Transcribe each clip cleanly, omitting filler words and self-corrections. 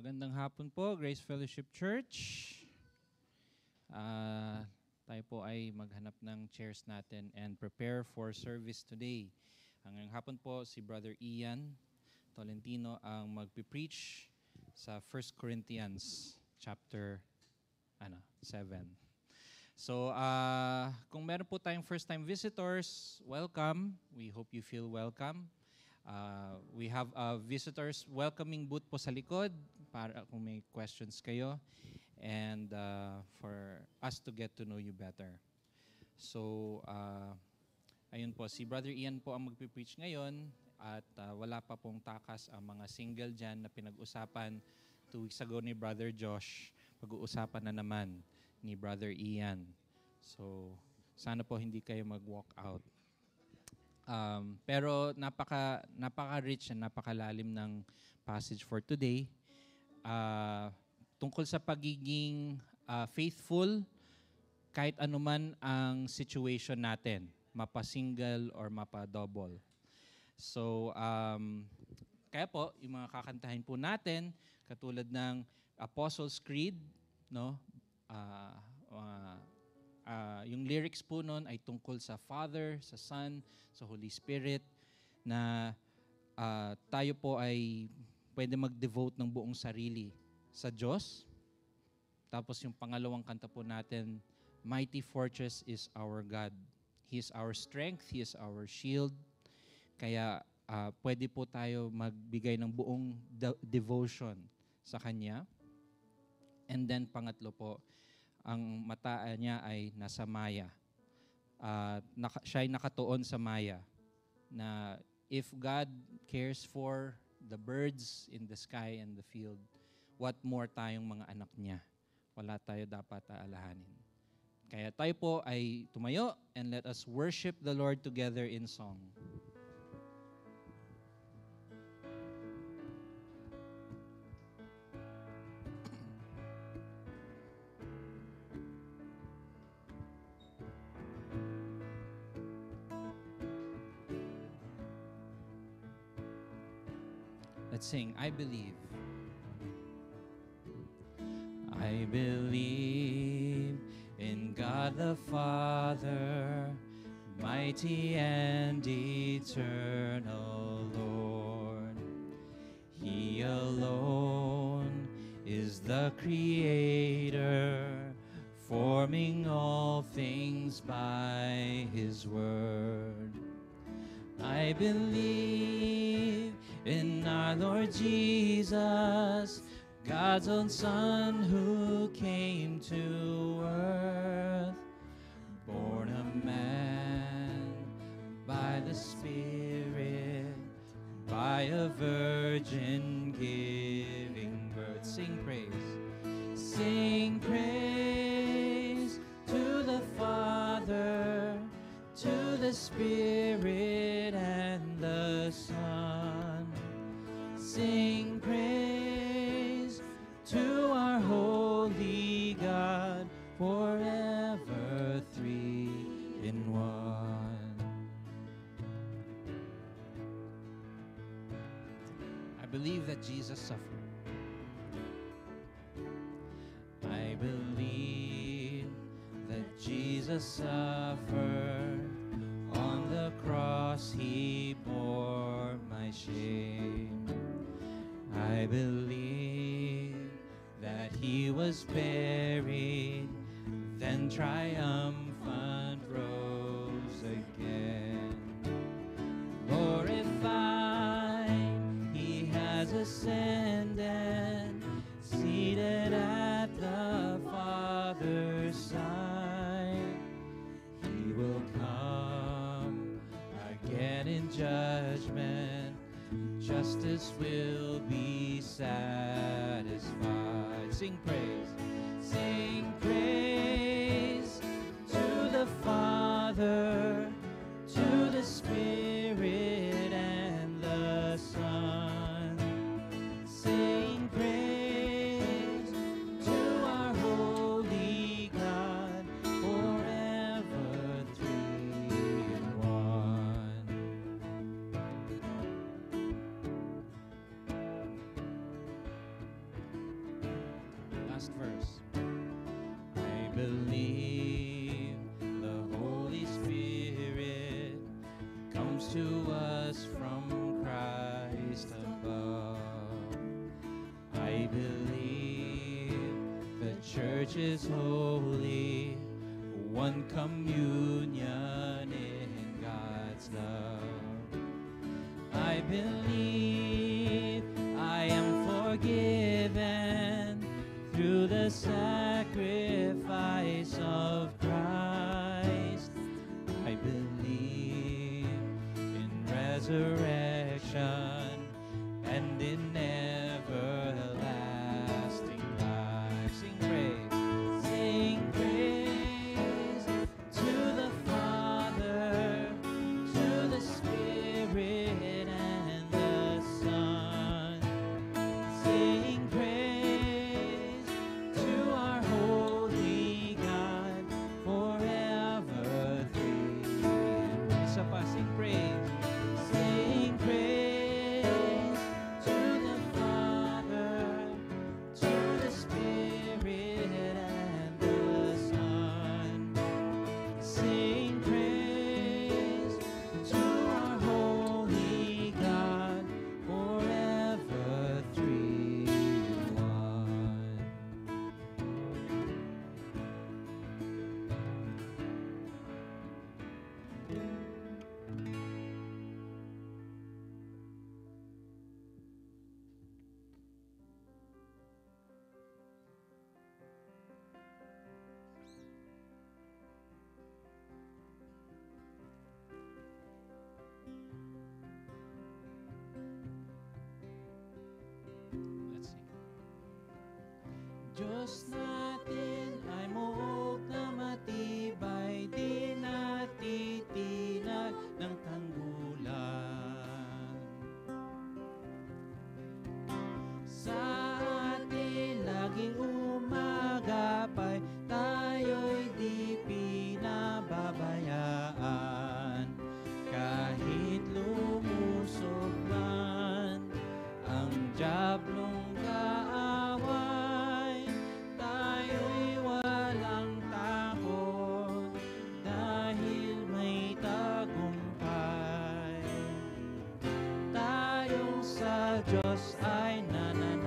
Magandang hapon po, Grace Fellowship Church. Tayo po ay maghanap ng chairs natin and prepare for service today. Ngayong hapon po, si Brother Ian Tolentino ang magpipreach sa 1 Corinthians chapter 7. So, kung meron po tayong first-time visitors, welcome. We hope you feel welcome. We have a visitors welcoming booth po sa likod para kung may questions kayo and for us to get to know you better. So, ayun po, si Brother Ian po ang magpipreach ngayon at wala pa pong takas ang mga single dyan na pinag-usapan 2 weeks ago ni Brother Josh. Pag-uusapan na naman ni Brother Ian. So, sana po hindi kayo mag-walk out. Pero napaka-rich and napakalalim ng passage for today. Tungkol sa pagiging faithful kahit anuman ang situation natin, mapa-single or mapa-double. So, kaya po, yung mga kakantahin po natin, katulad ng Apostles' Creed, no? Yung lyrics po nun ay tungkol sa Father, sa Son, sa Holy Spirit, na tayo po ay pwede mag-devote ng buong sarili sa Diyos. Tapos yung pangalawang kanta po natin, Mighty Fortress is our God. He is our strength, He is our shield. Kaya pwede po tayo magbigay ng buong devotion sa Kanya. And then pangatlo po, ang mata niya ay nasa Maya. Siya ay nakatuon sa Maya. Na if God cares for the birds in the sky and the field, what more tayong mga anak niya? Wala tayo dapat aalahanin. Kaya tayo po ay tumayo and let us worship the Lord together in song. Let's sing, I believe. I believe in God the Father, mighty and eternal Lord. He alone is the Creator, forming all things by His word. I believe in our Lord Jesus, God's own Son who came to earth, born a man by the Spirit, by a virgin giving birth. Sing praise. Sing praise to the Father, to the Spirit and the Son. Sing praise to our holy God, forever three in one. I believe that Jesus suffered. I believe that Jesus suffered. On the cross He bore my shame. I believe that He was buried, then triumphant rose again. Glorified, He has ascended, seated at the Father's side. He will come again in judgment, justice will be satisfied. Sing praise. Sing praise to the Father, to the Spirit and the Son. Sing praise to our holy God, forever three in one. believe the Holy Spirit comes to us from Christ above. I believe the church is holy, one communion in God's love. I believe I am forgiven through the sacrifice of Christ. I believe in resurrection and in everlasting life. Sing praise. Sing praise to the Father, to the Spirit and the Son. Sing praise to our holy God, forever three. Isa pa, sing praise. Sing praise to the Father, to the Spirit and the Son. Sing praise to our holy God, forever three one. Let's sing. Diyos natin ay muog na matibay, di natitinag ng tanggulan. Sa atin laging umagapay, tayo'y di pinababayaan. Kahit lumusog man ang diablong kaaway, tayo'y walang takot dahil may tagumpay. Tayong sa Diyos ay nananahan.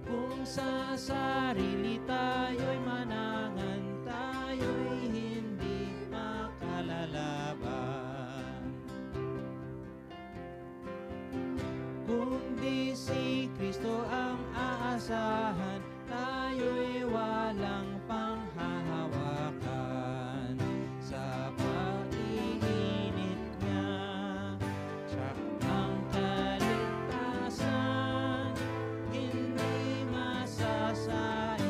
Kung sa sarili tayo'y manangan, tayo'y hindi makalalaban. Kung di si Kristo ang aasahan, tayo'y walang panghahawakan. Sa pag-iinit niya, siya ang kaligtasan, hindi masasain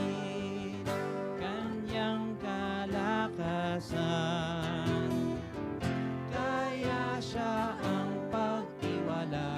kanyang kalakasan. Kaya siya ang pagtiwalaan.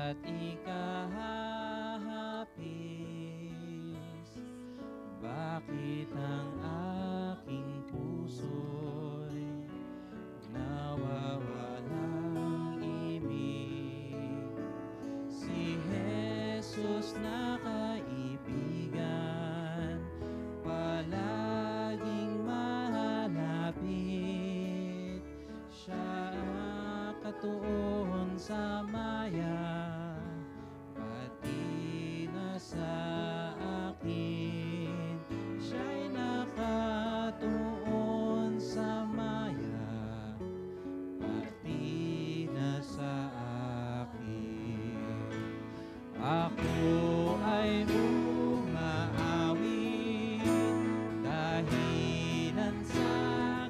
at ikahahapis. Bakit ang aking puso'y nawawalang ibig? Si Jesus na kaibigan, palaging malapit. Siya ang katuon sa maya, pati na sa akin. Siya'y nakatuon sa maya, pati na sa akin. Ako ay umaawit dahilan sa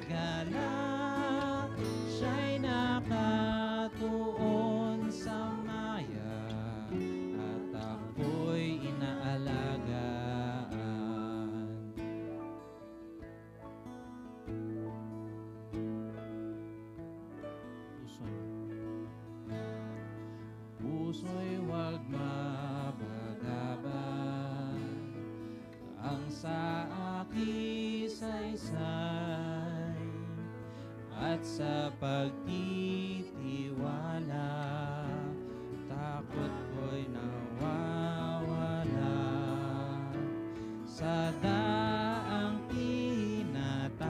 galak. Siya'y nakatuon sa maya, at ako'y inaalagaan. Puso'y huwag mabagabag, ang sa aking saysay, at sa pagtitiwala, takot ko'y nawawala. Sa daang tinatahak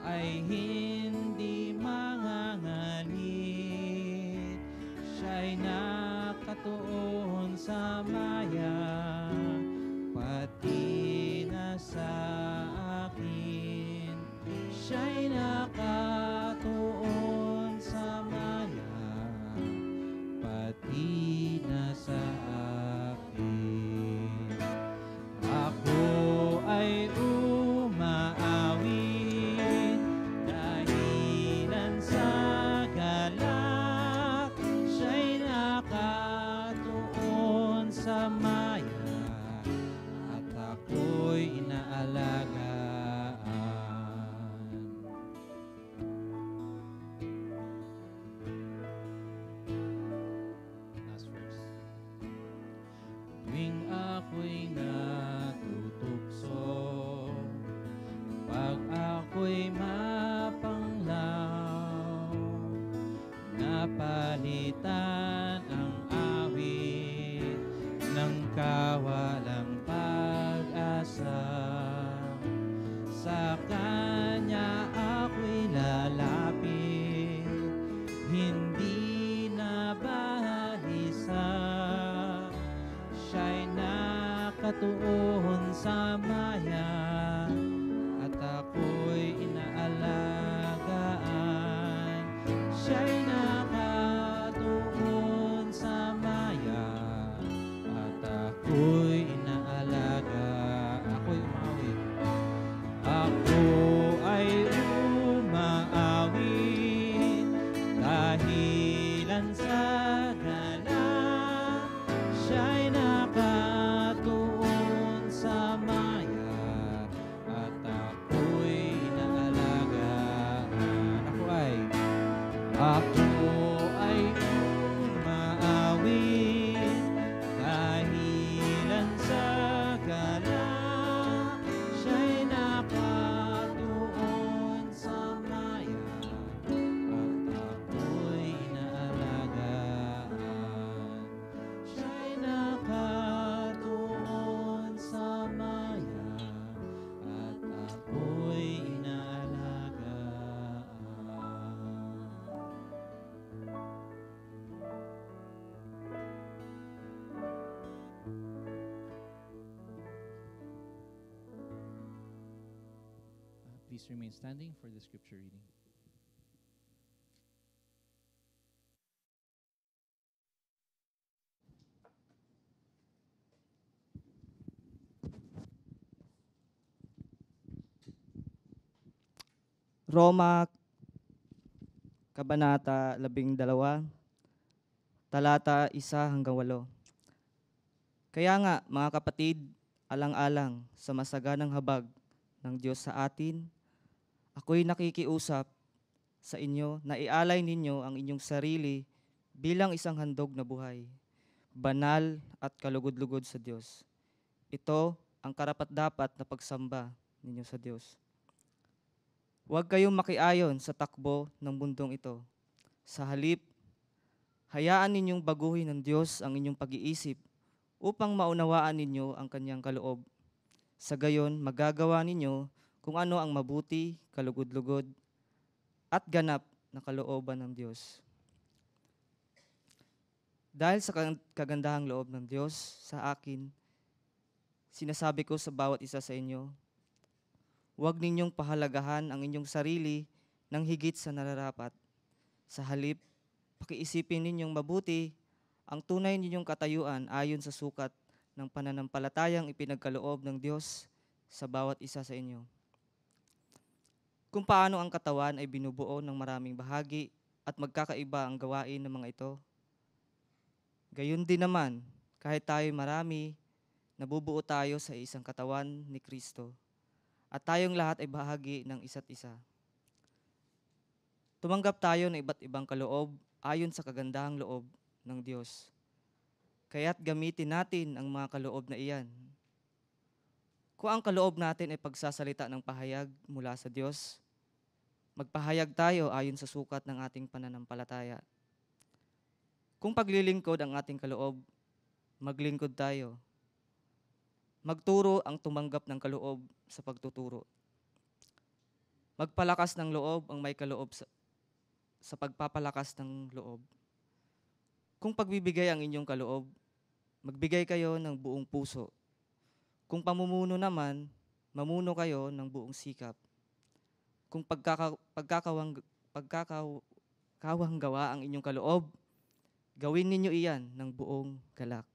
ay hindi mangangalit. Siya'y nakatuon sa maya, pati na sa akin. Siya'y nakatuon sa maya, pati na sa akin. Ako ay umaawit dahilan sa galak. Siya'y nakatuon sa maya, at ako'y inaalagaan. Last verse. Tuwing ako'y natutukso, pag ako'y mapanglaw, napalitan ang awit ng kawalang pag-asa. Sa Kanya ako'y lalapit, hindi na bahalisa. Siya'y nakatuon sa maya, at ako'y inaalagaan. Siya'y nakatuon sa maya, at ako'y inaalagaan. Ako'y umawit. Ako ay umaawit dahilan sa galak. Siya'y nakatuon sa maya, at ako'y inaalagaan. Ako ay umaawit dahilan sa galak. Siya'y nakatuon sa maya, at ako'y inaalagaan. Siya'y nakatuon sa maya, at ako'y inaalagaan. Please remain standing for the scripture reading. Roma, Kabanata 12, talata 1-8. Kaya nga, mga kapatid, alang-alang sa masaganang habag ng Diyos sa atin, ako'y nakikiusap sa inyo na ialay ninyo ang inyong sarili bilang isang handog na buhay, banal at kalugod-lugod sa Diyos. Ito ang karapat-dapat na pagsamba ninyo sa Diyos. Huwag kayong makiayon sa takbo ng mundong ito. Sa halip, hayaan ninyong baguhin ng Diyos ang inyong pag-iisip upang maunawaan ninyo ang kanyang kaloob. Sa gayon, magagawa ninyo kung ano ang mabuti, kalugod-lugod, at ganap na kalooban ng Diyos. Dahil sa kagandahang loob ng Diyos sa akin, sinasabi ko sa bawat isa sa inyo, huwag ninyong pahalagahan ang inyong sarili ng higit sa nararapat. Sa halip, pakiisipin ninyong mabuti ang tunay ninyong katayuan ayon sa sukat ng pananampalatayang ipinagkaloob ng Diyos sa bawat isa sa inyo. Kung paano ang katawan ay binubuo ng maraming bahagi at magkakaiba ang gawain ng mga ito, gayon din naman, kahit tayo marami, nabubuo tayo sa isang katawan ni Kristo at tayong lahat ay bahagi ng isa't isa. Tumanggap tayo ng iba't ibang kaloob ayon sa kagandahang loob ng Diyos. Kaya't gamitin natin ang mga kaloob na iyan. Kung ang kaloob natin ay pagsasalita ng pahayag mula sa Diyos, magpahayag tayo ayon sa sukat ng ating pananampalataya. Kung paglilingkod ang ating kaloob, maglingkod tayo. Magturo ang tumanggap ng kaloob sa pagtuturo. Magpalakas ng loob ang may kaloob sa pagpapalakas ng loob. Kung pagbibigay ang inyong kaloob, magbigay kayo ng buong puso. Kung pamumuno naman, mamuno kayo ng buong sikap. Kung pagkakawanggawa ang inyong kaloob, gawin ninyo iyan ng buong galak.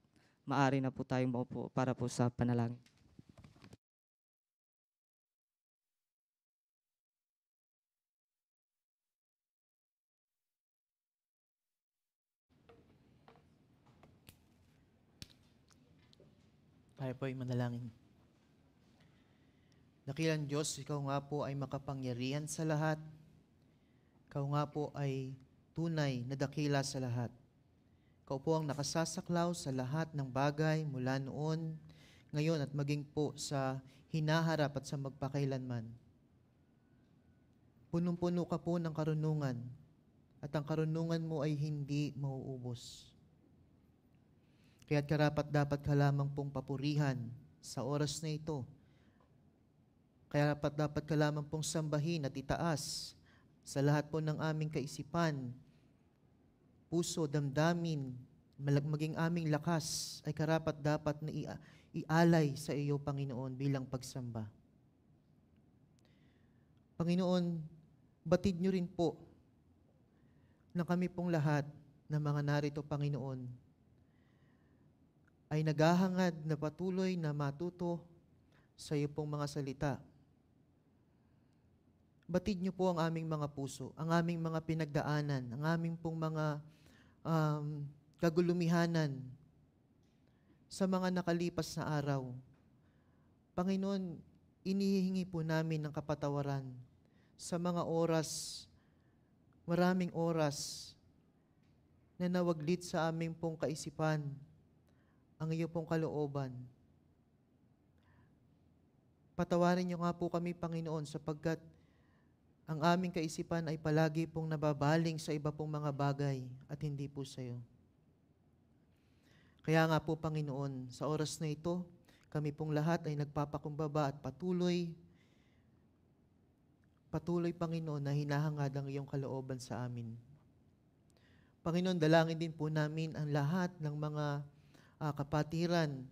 Maari na po tayong maupo para po sa panalangin. Tayo po ay manalangin. Dakilang Diyos, Ikaw nga po ay makapangyarihan sa lahat. Ikaw nga po ay tunay na dakila sa lahat. Ikaw po ang nakasasaklaw sa lahat ng bagay mula noon, ngayon at maging po sa hinaharap at sa magpakailanman. Punong-puno ka po ng karunungan at ang karunungan mo ay hindi mauubos. Kaya't karapat-dapat ka lamang pong papurihan sa oras na ito. Karapat-dapat ka lamang pong sambahin at itaas sa lahat po ng aming kaisipan, puso, damdamin, maging aming lakas ay karapat-dapat na ialay sa iyo, Panginoon, bilang pagsamba. Panginoon, batid niyo rin po na kami pong lahat na mga narito, Panginoon, ay naghahangad na patuloy na matuto sa iyo pong mga salita. Batid niyo po ang aming mga puso, ang aming mga pinagdaanan, ang aming pong mga kagulumihanan sa mga nakalipas na araw. Panginoon, inihihingi po namin ng kapatawaran sa mga oras, maraming oras na nawaglit sa aming pong kaisipan ang iyo pong kalooban. Patawarin niyo nga po kami, Panginoon, sapagkat ang aming kaisipan ay palagi pong nababaling sa iba pong mga bagay at hindi po sa iyo. Kaya nga po, Panginoon, sa oras na ito, kami pong lahat ay nagpapakumbaba at patuloy, Panginoon, na hinahangad ang iyong kalooban sa amin. Panginoon, dalangin din po namin ang lahat ng mga kapatiran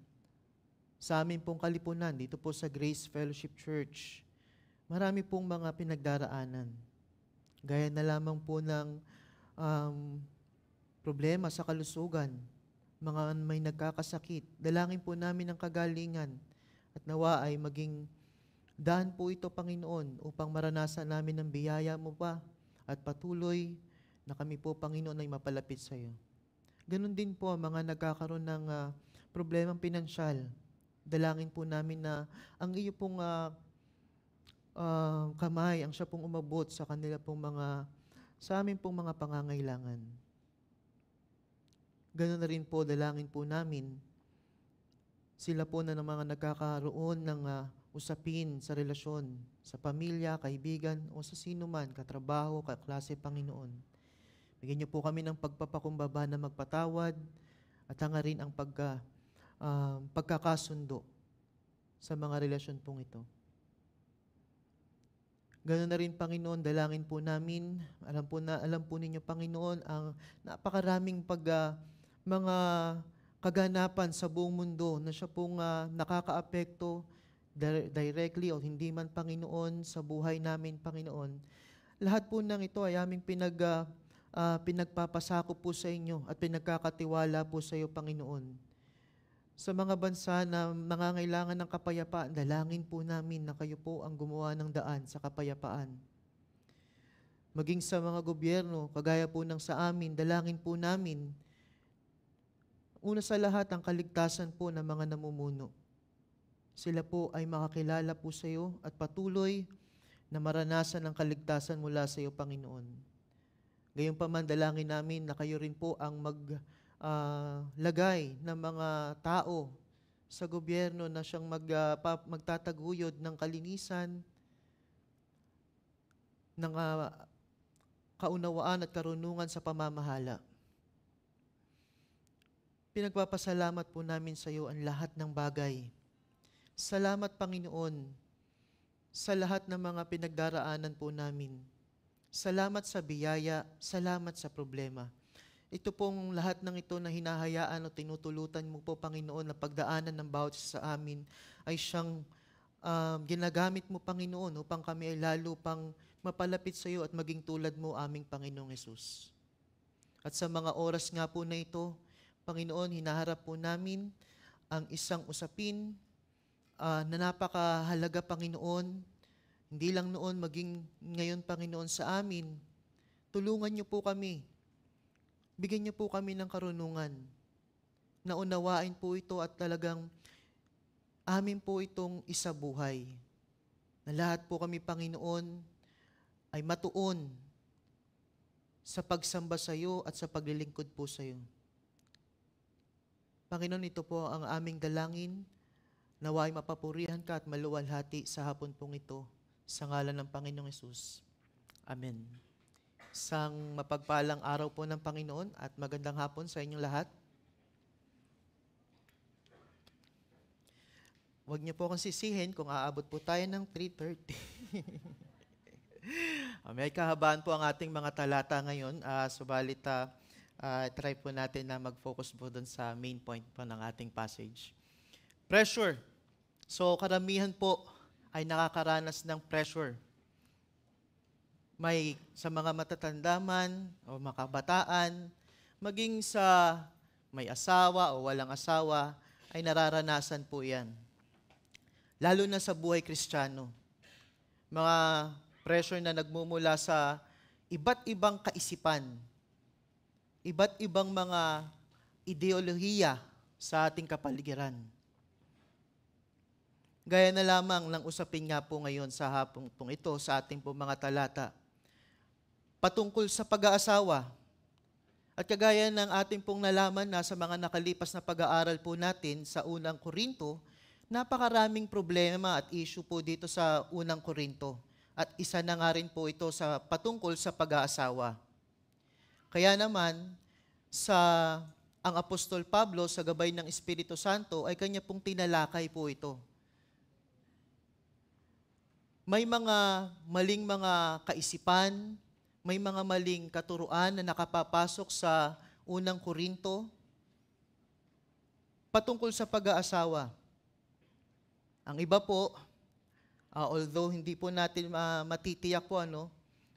sa amin pong kalipunan dito po sa Grace Fellowship Church. Marami pong mga pinagdaraanan. Gaya na lamang po ng problema sa kalusugan, mga may nagkakasakit. Dalangin po namin ang kagalingan at nawa ay maging daan po ito, Panginoon, upang maranasan namin ang biyaya mo pa at patuloy na kami po, Panginoon, ay mapalapit sa iyo. Ganon din po ang mga nagkakaroon ng problemang pinansyal. Dalangin po namin na ang iyo pong kamay, ang siya pong umabot sa kanila pong sa amin pong mga pangangailangan. Ganoon na rin po, dalangin po namin, sila po na ng mga nagkakaroon ng usapin sa relasyon, sa pamilya, kaibigan, o sa sino man, katrabaho, kaklase, Panginoon. Bigyan niyo po kami ng pagpapakumbaba na magpatawad at hangarin ang pagkakasundo sa mga relasyon pong ito. Ganoon na rin, Panginoon, dalangin po namin. Alam po ninyo, Panginoon, ang napakaraming mga kaganapan sa buong mundo na siya pong nakakaapekto directly o hindi man, Panginoon, sa buhay namin, Panginoon. Lahat po ng ito ay aming pinagpapasako po sa inyo at pinagkakatiwala po sa iyo, Panginoon. Sa mga bansa na nangangailangan ng kapayapaan, dalangin po namin na kayo po ang gumawa ng daan sa kapayapaan. Maging sa mga gobyerno, kagaya po ng sa amin, dalangin po namin, una sa lahat, ang kaligtasan po ng mga namumuno. Sila po ay makakilala po sa iyo at patuloy na maranasan ang kaligtasan mula sa iyo, Panginoon. Gayunpaman, dalangin namin na kayo rin po ang maglagay ng mga tao sa gobyerno na siyang magtataguyod ng kalinisan, ng kaunawaan at karunungan sa pamamahala. Pinagpapasalamat po namin sa iyo ang lahat ng bagay. Salamat, Panginoon, sa lahat ng mga pinagdaraanan po namin. Salamat sa biyaya, salamat sa problema. Ito pong lahat ng ito na hinahayaan o tinutulutan mo po, Panginoon, na pagdaanan ng bawat isa sa amin ay siyang ginagamit mo, Panginoon, upang kami ay lalo pang mapalapit sa iyo at maging tulad mo, aming Panginoong Hesus. At sa mga oras nga po na ito, Panginoon, hinaharap po namin ang isang usapin na napakahalaga, Panginoon, hindi lang noon, maging ngayon, Panginoon, sa amin. Tulungan niyo po kami. Bigyan niyo po kami ng karunungan. Naunawain po ito at talagang amin po itong isabuhay. Na lahat po kami, Panginoon, ay matuon sa pagsamba sa iyo at sa paglilingkod po sa iyo. Panginoon, ito po ang aming dalangin. Naway mapapurihan ka at maluwalhati sa hapon pong ito. Sa ngalan ng Panginoong Hesus. Amen. Isang mapagpalang araw po ng Panginoon at magandang hapon sa inyong lahat. Huwag niyo po akong sisihin kung aabot po tayo ng 3:30. May kahabaan po ang ating mga talata ngayon. Subalit, try po natin na mag-focus po doon sa main point po ng ating passage. Pressure. So, karamihan po ay nakakaranas ng pressure. May sa mga matatanda man o makabataan, maging sa may asawa o walang asawa, ay nararanasan po yan. Lalo na sa buhay Kristiyano. Mga pressure na nagmumula sa iba't ibang kaisipan, iba't ibang mga ideolohiya sa ating kapaligiran. Gaya na lamang ng usapin nga po ngayon sa hapong pong ito sa ating po mga talata. Patungkol sa pag-aasawa. At kagaya ng ating pong nalaman na sa mga nakalipas na pag-aaral po natin sa unang Korinto, napakaraming problema at issue po dito sa unang Korinto. At isa na nga rin po ito sa patungkol sa pag-aasawa. Kaya naman, ang Apostol Pablo sa gabay ng Espiritu Santo ay kanya pong tinalakay po ito. May mga maling mga kaisipan, may mga maling katuruan na nakapapasok sa unang Korinto patungkol sa pag-aasawa. Ang iba po, although hindi po natin matitiyak po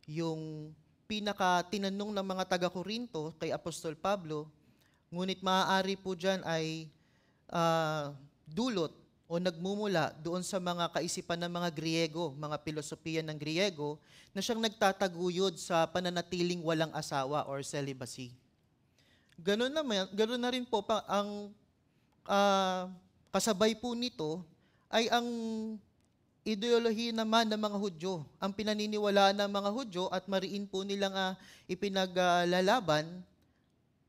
yung pinaka-tinanong ng mga taga-Korinto kay Apostol Pablo, ngunit maaari po dyan ay dulot o nagmumula doon sa mga kaisipan ng mga Griego, mga pilosopiya ng Griego, na siyang nagtataguyod sa pananatiling walang asawa or celibacy. Ganun na rin po ang kasabay po nito ay ang ideolohiya naman ng mga Hudyo, ang pinaniniwalaan ng mga Hudyo at mariin po nilang ipinaglalaban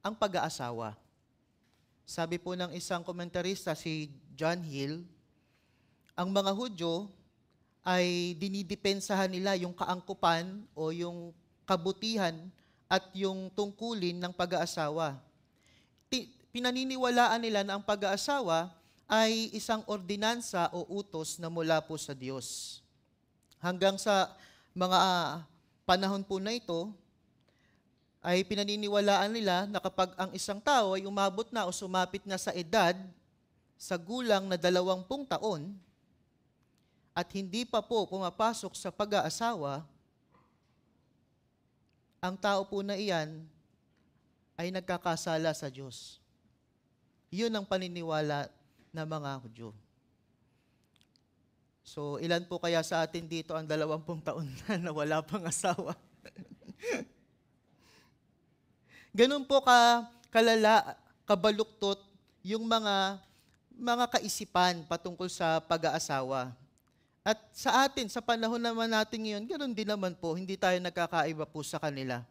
ang pag-aasawa. Sabi po ng isang komentarista, si John Hill, ang mga Hudyo ay dinidepensahan nila yung kaangkupan o yung kabutihan at yung tungkulin ng pag-aasawa. Pinaniniwalaan nila na ang pag-aasawa ay isang ordinansa o utos na mula po sa Diyos. Hanggang sa mga panahon po na ito, ay pinaniniwalaan nila na kapag ang isang tao ay umabot na o sumapit na sa edad, sa gulang na 20 taon, at hindi pa po pumapasok sa pag-aasawa, ang tao po na iyan ay nagkakasala sa Diyos. Yun ang paniniwala ng mga Hudyo. So, ilan po kaya sa atin dito ang 20 taon na wala pang asawa? Ganun po kalala, kabaluktot yung mga kaisipan patungkol sa pag-aasawa. At sa atin, sa panahon naman natin ngayon, ganun din naman po, hindi tayo nagkakaiba po sa kanila.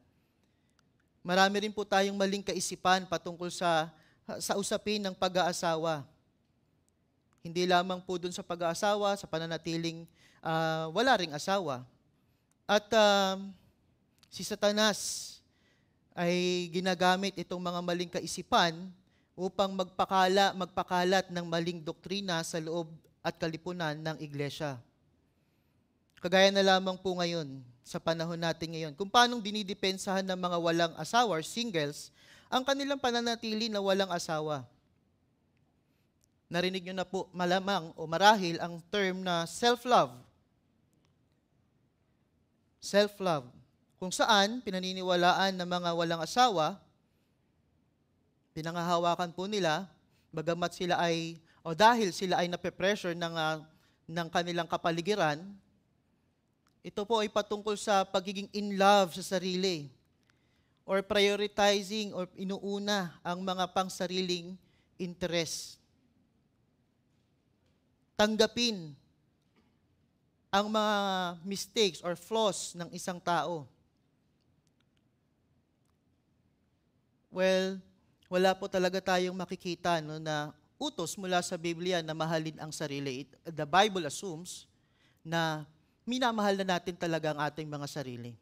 Marami rin po tayong maling kaisipan patungkol sa usapin ng pag-aasawa. Hindi lamang po dun sa pag-aasawa, sa pananatiling wala ring asawa. At si Satanas ay ginagamit itong mga maling kaisipan upang magpakalat ng maling doktrina sa loob at kalipunan ng iglesia. Kagaya na lamang po ngayon, sa panahon natin ngayon, kung paanong dinidepensahan ng mga walang asawa, singles, ang kanilang pananatili na walang asawa. Narinig nyo na po malamang o marahil ang term na self-love. Self-love. Kung saan, pinaniniwalaan ng mga walang asawa, pinangahawakan po nila, bagamat sila ay, o dahil sila ay nape-pressure ng kanilang kapaligiran, ito po ay patungkol sa pagiging in love sa sarili, or prioritizing or inuuna ang mga pangsariling interest. Tanggapin ang mga mistakes or flaws ng isang tao. Well, wala po talaga tayong makikita na utos mula sa Biblia na mahalin ang sarili. The Bible assumes na minamahal na natin talaga ang ating mga sarili.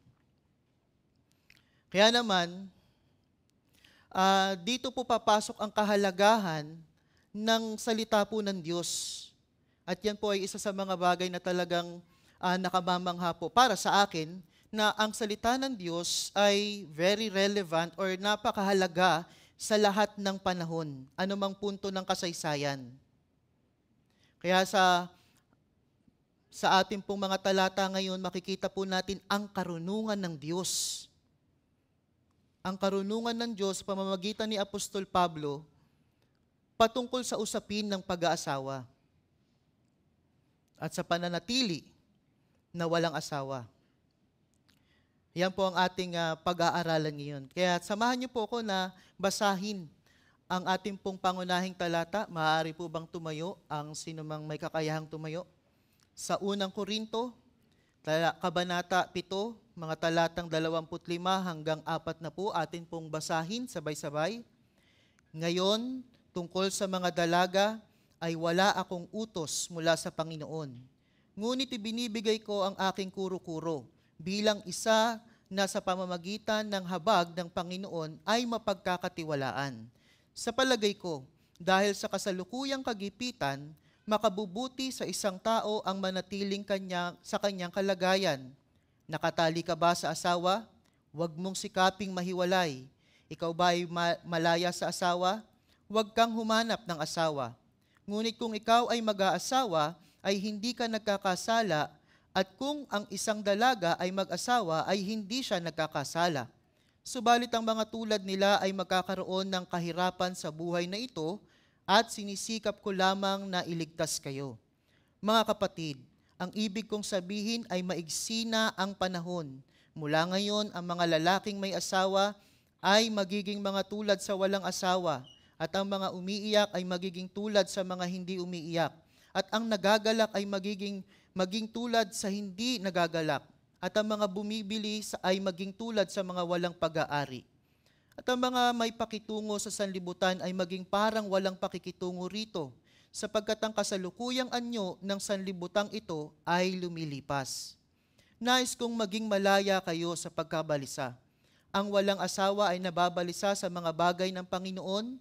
Kaya naman, dito po papasok ang kahalagahan ng salita po ng Diyos. At yan po ay isa sa mga bagay na talagang nakamamangha po para sa akin, na ang salita ng Diyos ay very relevant or napakahalaga sa lahat ng panahon, anumang punto ng kasaysayan. Kaya sa ating pong mga talata ngayon, makikita po natin ang karunungan ng Diyos. Ang karunungan ng Diyos, pamamagitan ni Apostol Pablo, patungkol sa usapin ng pag-aasawa at sa pananatili na walang asawa. Yan po ang ating pag-aaralan ngayon. Kaya samahan niyo po ako na basahin ang ating pong pangunahing talata. Maaari po bang tumayo ang sinumang may kakayahang tumayo? Sa unang Korinto, Kabanata 7, mga talatang 25 hanggang 40 po, atin pong basahin sabay-sabay. Ngayon, tungkol sa mga dalaga, ay wala akong utos mula sa Panginoon. Ngunit ibinibigay ko ang aking kuro-kuro bilang isa na sa pamamagitan ng habag ng Panginoon ay mapagkakatiwalaan. Sa palagay ko, dahil sa kasalukuyang kagipitan, makabubuti sa isang tao ang manatiling sa kanyang kalagayan. Nakatali ka ba sa asawa? Huwag mong sikaping mahiwalay. Ikaw ba ay malaya sa asawa? Huwag kang humanap ng asawa. Ngunit kung ikaw ay mag-aasawa, ay hindi ka nagkakasala, at kung ang isang dalaga ay mag-asawa, ay hindi siya nagkakasala. Subalit ang mga tulad nila ay magkakaroon ng kahirapan sa buhay na ito, at sinisikap ko lamang na iligtas kayo. Mga kapatid, ang ibig kong sabihin ay maigsi na ang panahon. Mula ngayon, ang mga lalaking may asawa ay magiging mga tulad sa walang asawa, at ang mga umiiyak ay magiging tulad sa mga hindi umiiyak, at ang nagagalak ay maging tulad sa hindi nagagalak, at ang mga bumibili ay maging tulad sa mga walang pag-aari. At ang mga may pakitungo sa sanlibutan ay maging parang walang pakikitungo rito, sapagkat ang kasalukuyang anyo ng sanlibutang ito ay lumilipas. Nais kong maging malaya kayo sa pagkabalisa. Ang walang asawa ay nababalisa sa mga bagay ng Panginoon,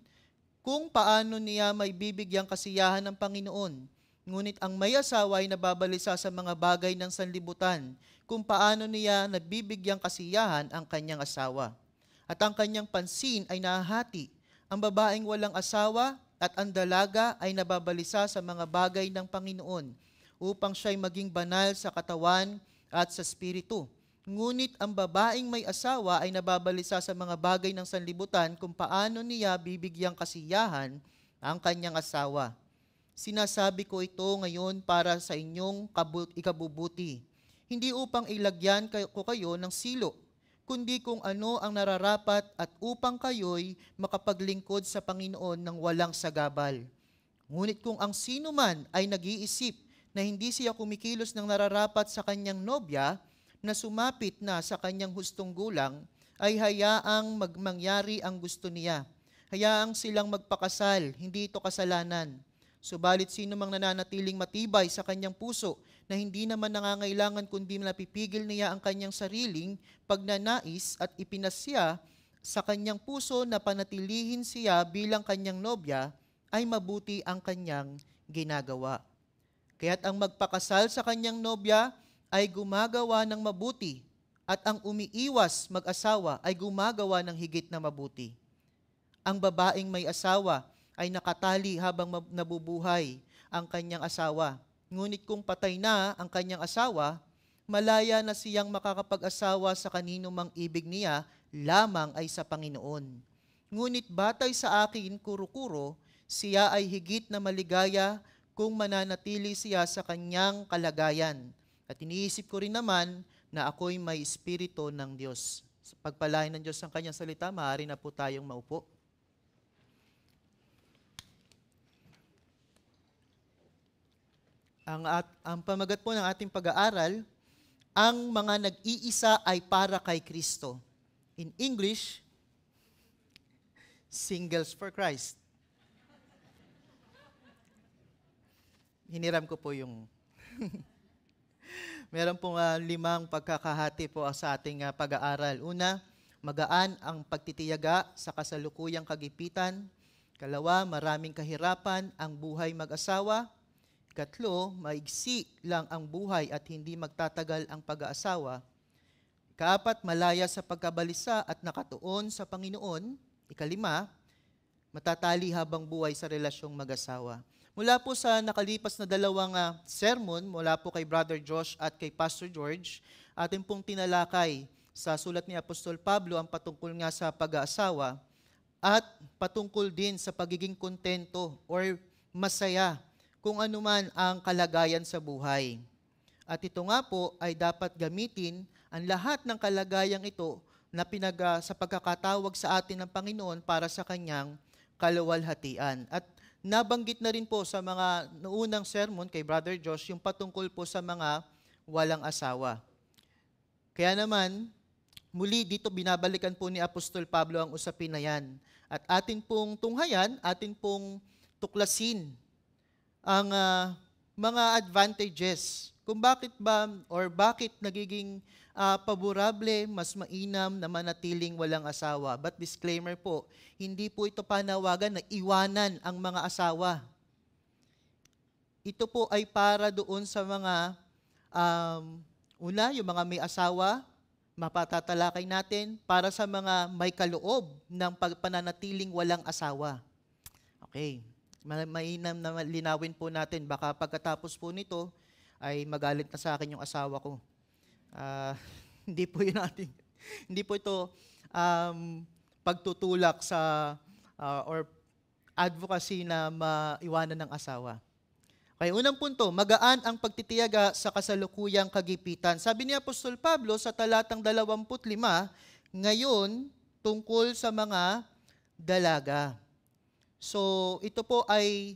kung paano niya may bibigyang kasiyahan ng Panginoon. Ngunit ang may asawa ay nababalisa sa mga bagay ng sanlibutan, kung paano niya nabibigyang kasiyahan ang kanyang asawa. At ang kanyang pansin ay nahahati. Ang babaeng walang asawa at ang dalaga ay nababalisa sa mga bagay ng Panginoon, upang siya'y maging banal sa katawan at sa espiritu. Ngunit ang babaeng may asawa ay nababalisa sa mga bagay ng sanlibutan, kung paano niya bibigyang kasiyahan ang kanyang asawa. Sinasabi ko ito ngayon para sa inyong ikabubuti, hindi upang ilagyan ko kayo ng silo, kundi kung ano ang nararapat at upang kayo'y makapaglingkod sa Panginoon ng walang sagabal. Ngunit kung ang sino man ay nag-iisip na hindi siya kumikilos ng nararapat sa kanyang nobya, na sumapit na sa kanyang hustong gulang, ay hayaang mangyari ang gusto niya. Hayaang silang magpakasal, hindi ito kasalanan. Subalit sino mang nananatiling matibay sa kanyang puso, na hindi naman nangangailangan kundi napipigil niya ang kanyang sariling pagnanais at ipinasya sa kanyang puso na panatilihin siya bilang kanyang nobya, ay mabuti ang kanyang ginagawa. Kaya't ang magpakasal sa kanyang nobya ay gumagawa ng mabuti, at ang umiiwas mag-asawa ay gumagawa ng higit na mabuti. Ang babaeng may asawa ay nakatali habang nabubuhay ang kanyang asawa. Ngunit kung patay na ang kanyang asawa, malaya na siyang makakapag-asawa sa kanino mang ibig niya, lamang ay sa Panginoon. Ngunit batay sa akin, kuro-kuro, siya ay higit na maligaya kung mananatili siya sa kanyang kalagayan. At iniisip ko rin naman na ako'y may espiritu ng Diyos. Sa pagpalain ng Diyos ang kanyang salita, maaari na po tayong maupo. Ang pamagat po ng ating pag-aaral, ang mga nag-iisa ay para kay Kristo. In English, singles for Christ. Hiniram ko po yung... Meron pong 5 pagkakahati po sa ating pag-aaral. Una, magaan ang pagtitiyaga sa kasalukuyang kagipitan. Kalawa, maraming kahirapan ang buhay mag-asawa. Ikatlo, maigsi lang ang buhay at hindi magtatagal ang pag-aasawa. Ikaapat, malaya sa pagkabalisa at nakatuon sa Panginoon. Ikalima, matatali habang buhay sa relasyong mag-asawa. Mula po sa nakalipas na 2 sermon, mula po kay Brother Josh at kay Pastor George, atin pong tinalakay sa sulat ni Apostol Pablo ang patungkol nga sa pag-aasawa at patungkol din sa pagiging kontento or masaya kung anuman ang kalagayan sa buhay. At ito nga po ay dapat gamitin ang lahat ng kalagayang ito na sa pagkakatawag sa atin ng Panginoon para sa kanyang kaluwalhatian. At nabanggit na rin po sa mga noonang sermon kay Brother Josh yung patungkol po sa mga walang asawa. Kaya naman, muli dito binabalikan po ni Apostol Pablo ang usapin na yan. At atin pong tunghayan, atin pong tuklasin ang mga advantages kung bakit ba or bakit nagiging paborable, mas mainam na manatiling walang asawa. But disclaimer po, hindi po ito panawagan na iwanan ang mga asawa. Ito po ay para doon sa mga, yung mga may asawa, mapatatalakay natin, para sa mga may kaloob ng pananatiling walang asawa. Okay. Mainam na linawin po natin. Baka pagkatapos po nito, ay magalit na sa akin yung asawa ko. Hindi po yun natin. Hindi po ito pagtutulak sa or advocacy na maiwanan ng asawa. Okay, unang punto, magaan ang pagtitiyaga sa kasalukuyang kagipitan. Sabi ni Apostol Pablo sa talatang 25, ngayon tungkol sa mga dalaga. So, ito po ay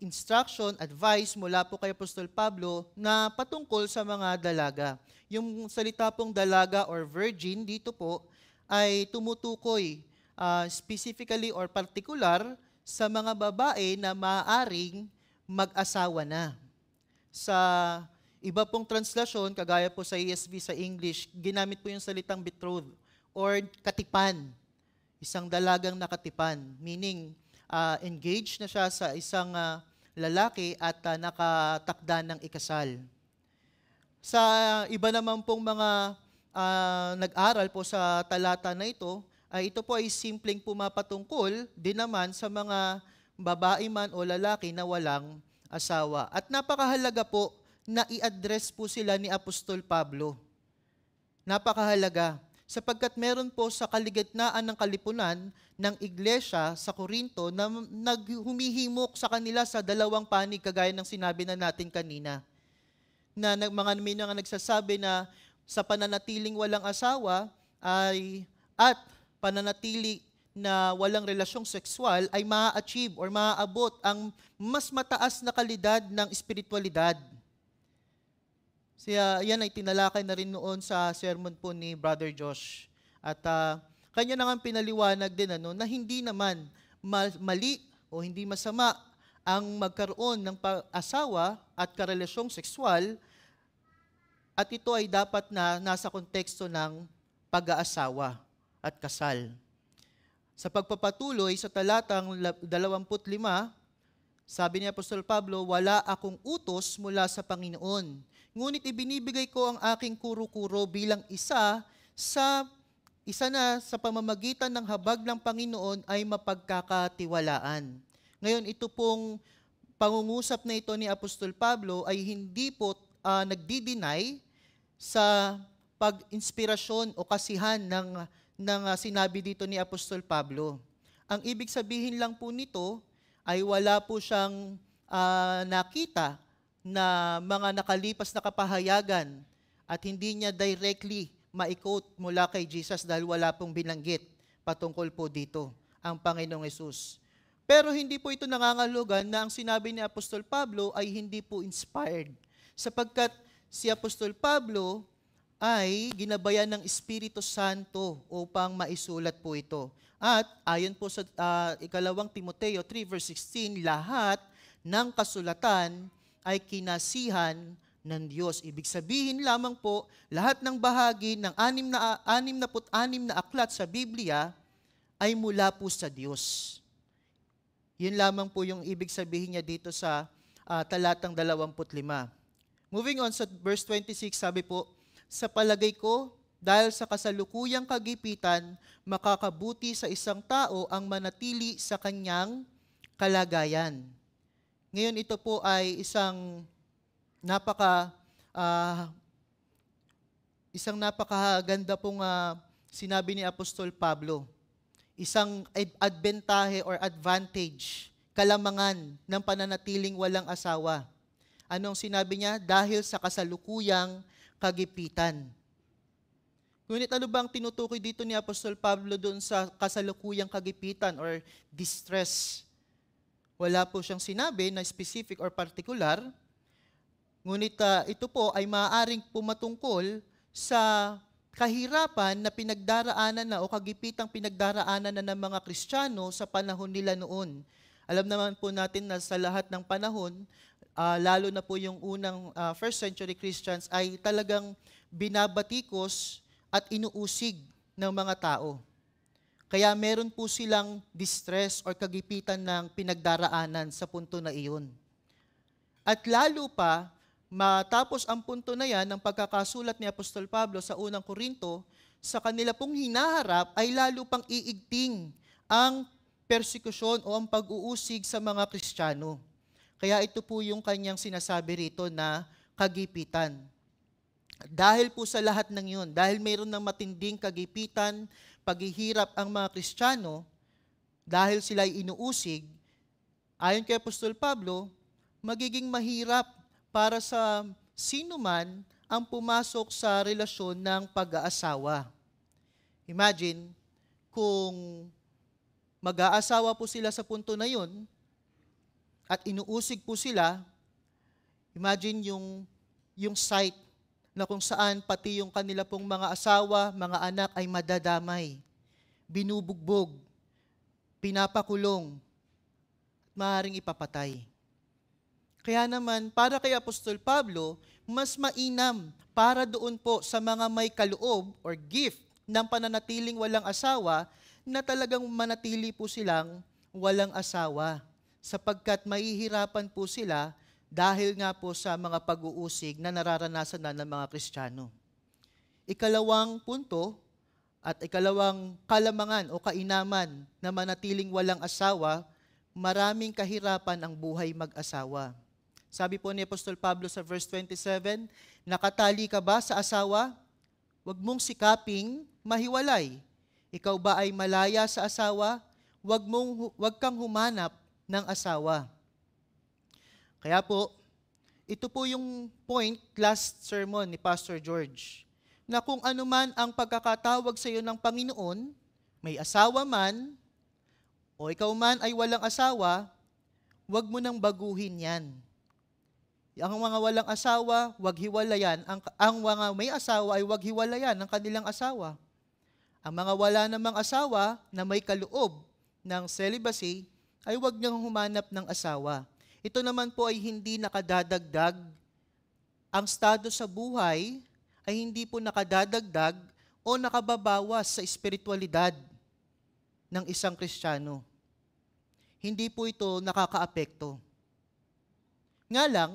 instruction, advice mula po kay Apostol Pablo na patungkol sa mga dalaga. Yung salita pong dalaga or virgin dito po ay tumutukoy specifically or particular sa mga babae na maaaring mag-asawa na. Sa iba pong translasyon, kagaya po sa ESV sa English, ginamit po yung salitang betrothed or katipan. Isang dalagang nakatipan, meaning engaged na siya sa isang lalaki at nakatakda ng ikasal. Sa iba naman pong mga nag-aral po sa talata na ito, ay ito po ay simpleng pumapatungkol din naman sa mga babae man o lalaki na walang asawa. At napakahalaga po na i-address po sila ni Apostol Pablo. Napakahalaga. Sapagkat meron po sa kaligitnaan ng kalipunan ng iglesia sa Corinto na naghumihimok sa kanila sa dalawang panig kagaya ng sinabi na natin kanina. Na may mga nagsasabi na sa pananatiling walang asawa at pananatili na walang relasyong sexual ay maa-achieve or maa-abot ang mas mataas na kalidad ng espiritualidad. Yan ay tinalakay na rin noon sa sermon po ni Brother Josh. At kanya na nga pinaliwanag din na hindi naman mali o hindi masama ang magkaroon ng asawa at karelasyong sexual, at ito ay dapat na nasa konteksto ng pag-aasawa at kasal. Sa pagpapatuloy sa talatang 25, sabi ni Apostol Pablo, "Wala akong utos mula sa Panginoon, ngunit ibinibigay ko ang aking kuro-kuro bilang isa na sa pamamagitan ng habag ng Panginoon ay mapagkakatiwalaan." Ngayon, ito pong pangungusap na ito ni Apostol Pablo ay hindi po nagdi-deny sa pag-inspirasyon o kasihan ng sinabi dito ni Apostol Pablo. Ang ibig sabihin lang po nito ay wala po siyang nakita na mga nakalipas na kapahayagan at hindi niya directly ma-quote mula kay Jesus dahil wala pong binanggit patungkol po dito ang Panginoong Hesus. Pero hindi po ito nangangahulugan na ang sinabi ni Apostol Pablo ay hindi po inspired, sapagkat si Apostol Pablo ay ginabayan ng Espiritu Santo upang maisulat po ito. At ayon po sa 2 Timoteo 3 verse 16, lahat ng kasulatan ay kinasihan ng Diyos. Ibig sabihin lamang po, lahat ng bahagi ng 66 na aklat sa Biblia ay mula po sa Diyos. Yun lamang po yung ibig sabihin niya dito sa talatang 25. Moving on sa verse 26, sabi po, "Sa palagay ko, dahil sa kasalukuyang kagipitan, makakabuti sa isang tao ang manatili sa kanyang kalagayan." Ngayon, ito po ay isang napakaganda pong sinabi ni Apostol Pablo. Isang advantage or advantage, kalamangan ng pananatiling walang asawa. Anong sinabi niya? Dahil sa kasalukuyang kagipitan. Ngunit ano bang tinutukoy dito ni Apostol Pablo doon sa kasalukuyang kagipitan or distress? Wala po siyang sinabi na specific or particular, ngunit ito po ay maaaring pumatungkol sa kahirapan na pinagdaraanan na o kagipitang pinagdaraanan na ng mga Kristiyano sa panahon nila noon. Alam naman po natin na sa lahat ng panahon, lalo na po yung unang first century Christians ay talagang binabatikos at inuusig ng mga tao. Kaya meron po silang distress or kagipitan ng pinagdaraanan sa punto na iyon. At lalo pa, matapos ang punto na yan ng pagkakasulat ni Apostol Pablo sa unang Korinto, sa kanila pong hinaharap ay lalo pang iigting ang persekusyon o ang pag-uusig sa mga Kristiyano. Kaya ito po yung kanyang sinasabi rito na kagipitan. Dahil po sa lahat ng yun, dahil mayroon ng matinding kagipitan, paghihirap ang mga Kristiyano, dahil sila ay inuusig, ayon kay Apostol Pablo, magiging mahirap para sa sino man ang pumasok sa relasyon ng pag-aasawa. Imagine, kung mag-aasawa po sila sa punto na yun, at inuusig po sila, imagine yung sight na kung saan pati yung kanila pong mga asawa, mga anak ay madadamay, binubugbog, pinapakulong, at maaaring ipapatay. Kaya naman, para kay Apostol Pablo, mas mainam para doon po sa mga may kaloob or gift ng pananatiling walang asawa na talagang manatili po silang walang asawa sapagkat mahihirapan po sila dahil nga po sa mga pag-uusig na nararanasan na ng mga Kristiyano. Ikalawang punto at ikalawang kalamangan o kainaman na manatiling walang asawa, maraming kahirapan ang buhay mag-asawa. Sabi po ni Apostol Pablo sa verse 27, nakatali ka ba sa asawa? Huwag mong sikaping mahiwalay. Ikaw ba ay malaya sa asawa? Huwag kang humanap ng asawa. Kaya po, ito po yung point last sermon ni Pastor George, na kung ano man ang pagkakatawag sa iyo ng Panginoon, may asawa man, o ikaw man ay walang asawa, huwag mo nang baguhin yan. Ang mga walang asawa, huwag hiwalayan. Ang mga may asawa ay huwag hiwalayan ng kanilang asawa. Ang mga wala namang asawa na may kaloob ng celibacy ay huwag niyang humanap ng asawa. Ito naman po ay hindi nakadadagdag. Ang estado sa buhay ay hindi po nakadadagdag o nakababawas sa espiritualidad ng isang Kristiyano. Hindi po ito nakakaapekto. Nga lang,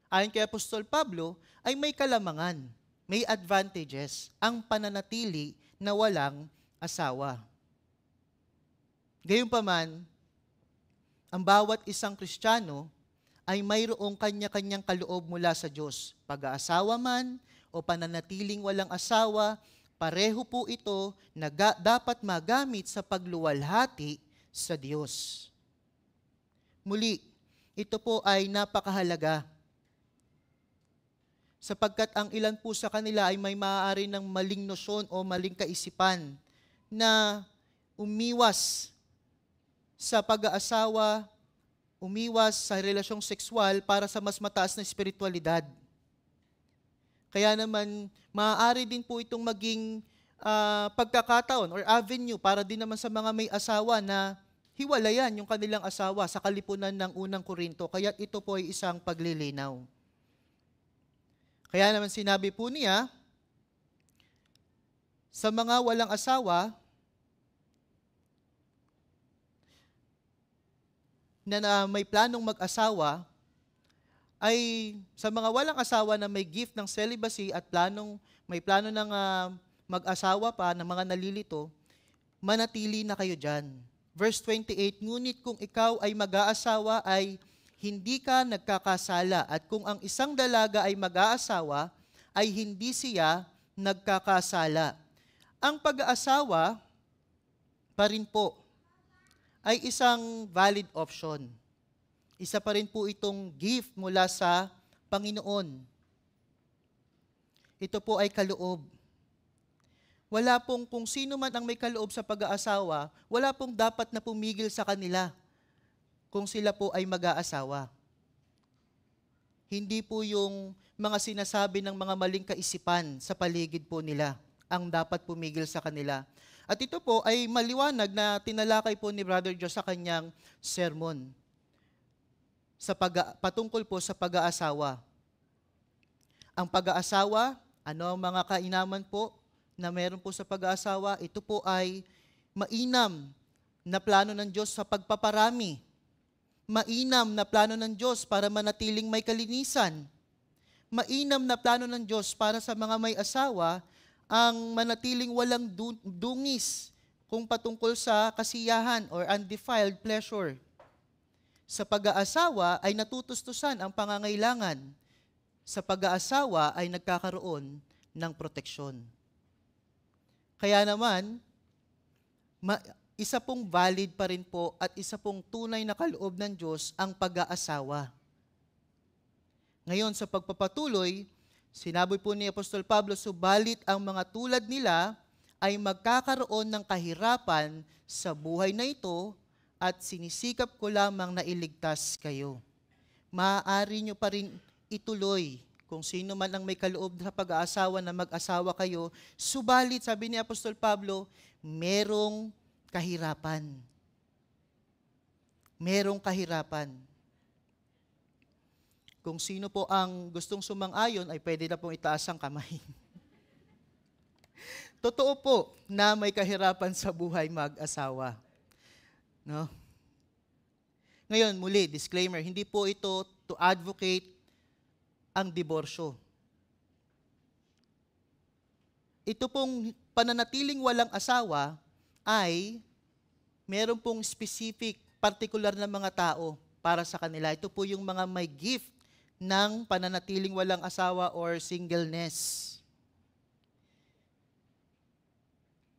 ayon kay Apostol Pablo, ay may kalamangan, may advantages ang pananatili na walang asawa. Gayunpaman, ang bawat isang Kristiyano ay mayroong kanya-kanyang kaloob mula sa Diyos. Pag-aasawa man o pananatiling walang asawa, pareho po ito na dapat magamit sa pagluwalhati sa Diyos. Muli, ito po ay napakahalaga sapagkat ang ilan po sa kanila ay may maaari ng maling nosyon o maling kaisipan na umiwas sa pag-aasawa, umiwas sa relasyong sexual para sa mas mataas na espiritualidad. Kaya naman, maaari din po itong maging pagkakataon or avenue para din naman sa mga may asawa na hiwalayan yung kanilang asawa sa kalipunan ng unang Korinto. Kaya ito po ay isang paglilinaw. Kaya naman sinabi po niya, sa mga walang asawa, na may planong mag-asawa, ay sa mga walang asawa na may gift ng celibacy at may plano ng mag-asawa pa ng mga nalilito, manatili na kayo dyan. Verse 28, ngunit kung ikaw ay mag-aasawa ay hindi ka nagkakasala at kung ang isang dalaga ay mag-aasawa ay hindi siya nagkakasala. Ang pag-aasawa pa rin po ay isang valid option. Isa pa rin po itong gift mula sa Panginoon. Ito po ay kaloob. Wala pong kung sino man ang may kaloob sa pag-aasawa, wala pong dapat na pumigil sa kanila kung sila po ay mag-aasawa. Hindi po yung mga sinasabi ng mga maling kaisipan sa paligid po nila ang dapat pumigil sa kanila. At ito po ay maliwanag na tinalakay po ni Brother Joe sa kanyang sermon patungkol po sa pag-aasawa. Ang pag-aasawa, ano ang mga kainaman po na meron po sa pag-aasawa? Ito po ay mainam na plano ng Diyos sa pagpaparami. Mainam na plano ng Diyos para manatiling may kalinisan. Mainam na plano ng Diyos para sa mga may asawa ang manatiling walang dungis kung patungkol sa kasiyahan or undefiled pleasure. Sa pag-aasawa ay natutustusan ang pangangailangan. Sa pag-aasawa ay nagkakaroon ng proteksyon. Kaya naman, isa pong valid pa rin po at isa pong tunay na kaloob ng Diyos ang pag-aasawa. Ngayon sa pagpapatuloy, sinabi po ni Apostol Pablo, subalit ang mga tulad nila ay magkakaroon ng kahirapan sa buhay na ito at sinisikap ko lamang na iligtas kayo. Maaari nyo pa rin ituloy kung sino man ang may kaloob sa pag-aasawa na mag-asawa kayo, subalit, sabi ni Apostol Pablo, merong kahirapan. Merong kahirapan. Kung sino po ang gustong sumang-ayon, ay pwede na pong itaas ang kamay. Totoo po na may kahirapan sa buhay mag-asawa. No? Ngayon, muli, disclaimer, hindi po ito to advocate ang diborsyo. Ito pong pananatiling walang asawa ay meron pong specific, particular na mga tao para sa kanila. Ito po yung mga may gift ng pananatiling walang asawa or singleness.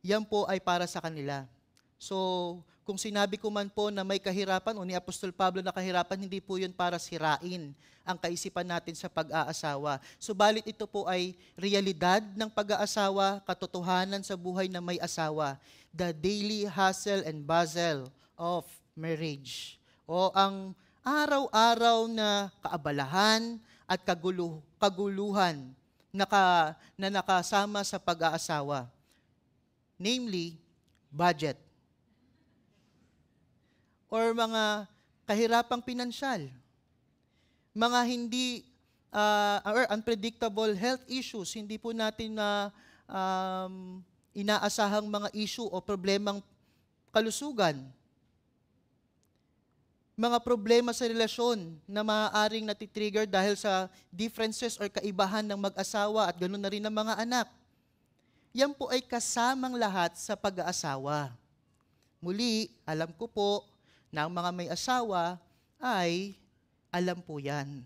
Yan po ay para sa kanila. So, kung sinabi ko man po na may kahirapan o ni Apostol Pablo na kahirapan, hindi po yun para sirain ang kaisipan natin sa pag-aasawa. Subalit ito po ay realidad ng pag-aasawa, katotohanan sa buhay na may asawa. The daily hustle and bustle of marriage. O ang araw-araw na kaabalahan at kaguluhan na nakasama sa pag-aasawa. Namely, budget. Or mga kahirapang pinansyal. Mga hindi, or unpredictable health issues, hindi po natin na inaasahang mga issue o problemang kalusugan. Mga problema sa relasyon na maaaring natitrigger dahil sa differences or kaibahan ng mag-asawa at ganoon na rin ng mga anak. Yan po ay kasamang lahat sa pag-aasawa. Muli, alam ko po na ang mga may asawa ay alam po yan.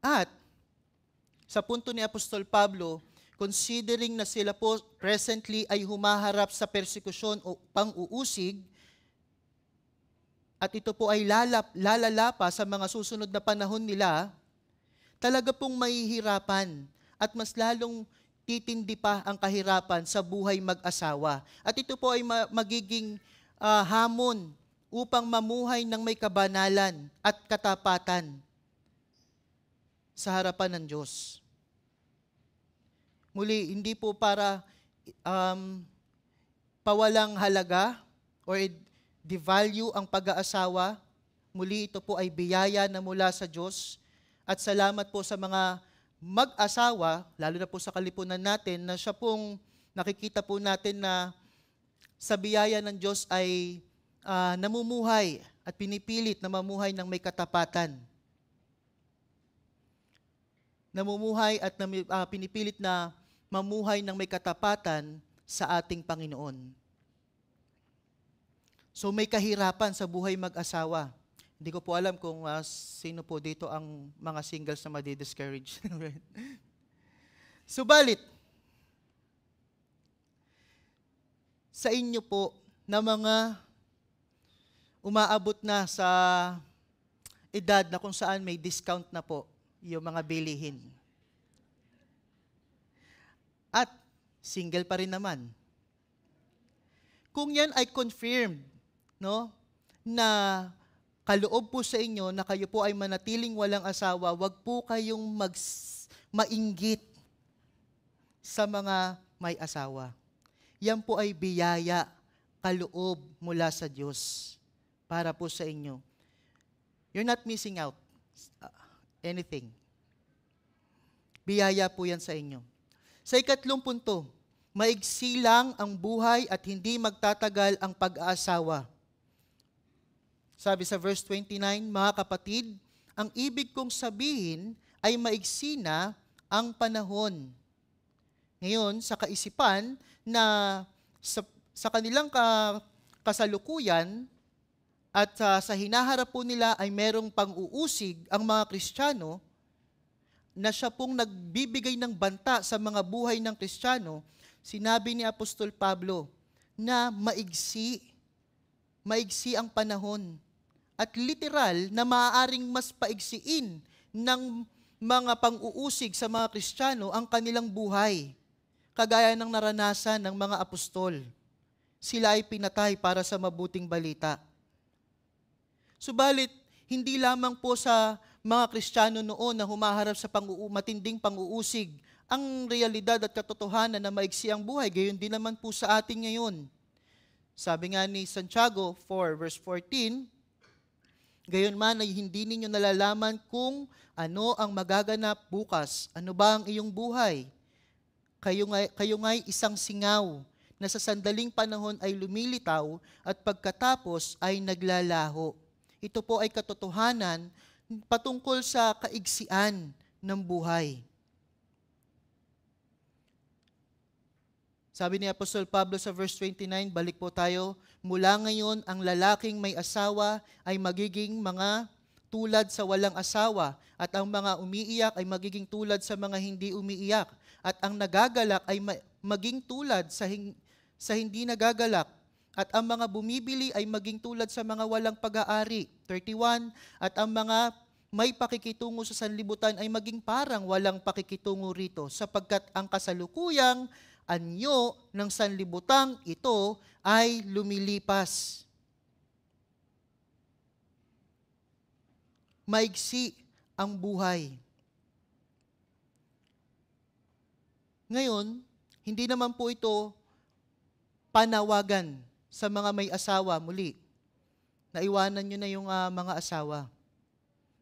At sa punto ni Apostol Pablo, considering na sila po presently ay humaharap sa persekusyon o pang-uusig, at ito po ay lalala pa sa mga susunod na panahon nila, talaga pong mahihirapan at mas lalong titindi pa ang kahirapan sa buhay mag-asawa. At ito po ay magiging hamon upang mamuhay ng may kabanalan at katapatan sa harapan ng Diyos. Muli, hindi po para pawalang halaga or devalue ang pag-aasawa. Muli, ito po ay biyaya na mula sa Diyos. At salamat po sa mga mag-asawa, lalo na po sa kalipunan natin, na siya pong nakikita po natin na sa biyaya ng Diyos ay namumuhay at pinipilit na mamuhay ng may katapatan. Namumuhay at pinipilit na mamuhay ng may katapatan sa ating Panginoon. So may kahirapan sa buhay mag-asawa. Hindi ko po alam kung sino po dito ang mga singles na madi-discourage. Subalit, sa inyo po na mga umaabot na sa edad na kung saan may discount na po yung mga bilihin. At single pa rin naman. Kung yan ay confirmed, no, na kaloob po sa inyo na kayo po ay manatiling walang asawa, wag po kayong mainggit sa mga may asawa. Yan po ay biyaya, kaloob mula sa Diyos para po sa inyo. You're not missing out anything. Biyaya po yan sa inyo. Sa ikatlong punto, maigsi lang ang buhay at hindi magtatagal ang pag-aasawa. Sabi sa verse 29, mga kapatid, ang ibig kong sabihin ay maigsi na ang panahon. Ngayon, sa kaisipan na sa kanilang kasalukuyan at sa hinaharap po nila ay merong pang-uusig ang mga Kristiyano, na siya pong nagbibigay ng banta sa mga buhay ng Kristiyano, sinabi ni Apostol Pablo na maigsi ang panahon. At literal na maaaring mas paigsiin ng mga pang-uusig sa mga Kristiyano ang kanilang buhay, kagaya ng naranasan ng mga apostol. Sila ay pinatay para sa mabuting balita. Subalit, hindi lamang po sa mga Kristiyano noon na humaharap sa matinding pang-uusig, ang realidad at katotohanan na maigsi ang buhay, gayon din naman po sa atin ngayon. Sabi nga ni Santiago 4 verse 14, gayon man ay hindi ninyo nalalaman kung ano ang magaganap bukas. Ano ba ang iyong buhay? Kayo nga'y isang singaw na sa sandaling panahon ay lumilitaw at pagkatapos ay naglalaho. Ito po ay katotohanan patungkol sa kaigsian ng buhay. Sabi ni Apostol Pablo sa verse 29, balik po tayo, mula ngayon ang lalaking may asawa ay magiging mga tulad sa walang asawa, at ang mga umiiyak ay magiging tulad sa mga hindi umiiyak, at ang nagagalak ay maging tulad sa hindi nagagalak, at ang mga bumibili ay maging tulad sa mga walang pag-aari. 31, at ang mga may pakikitungo sa sanlibutan ay maging parang walang pakikitungo rito, sapagkat ang kasalukuyang anyo ng sanlibutang ito ay lumilipas. Maigsi ang buhay. Ngayon, hindi naman po ito panawagan sa mga may asawa muli. Naiwanan nyo na yung mga asawa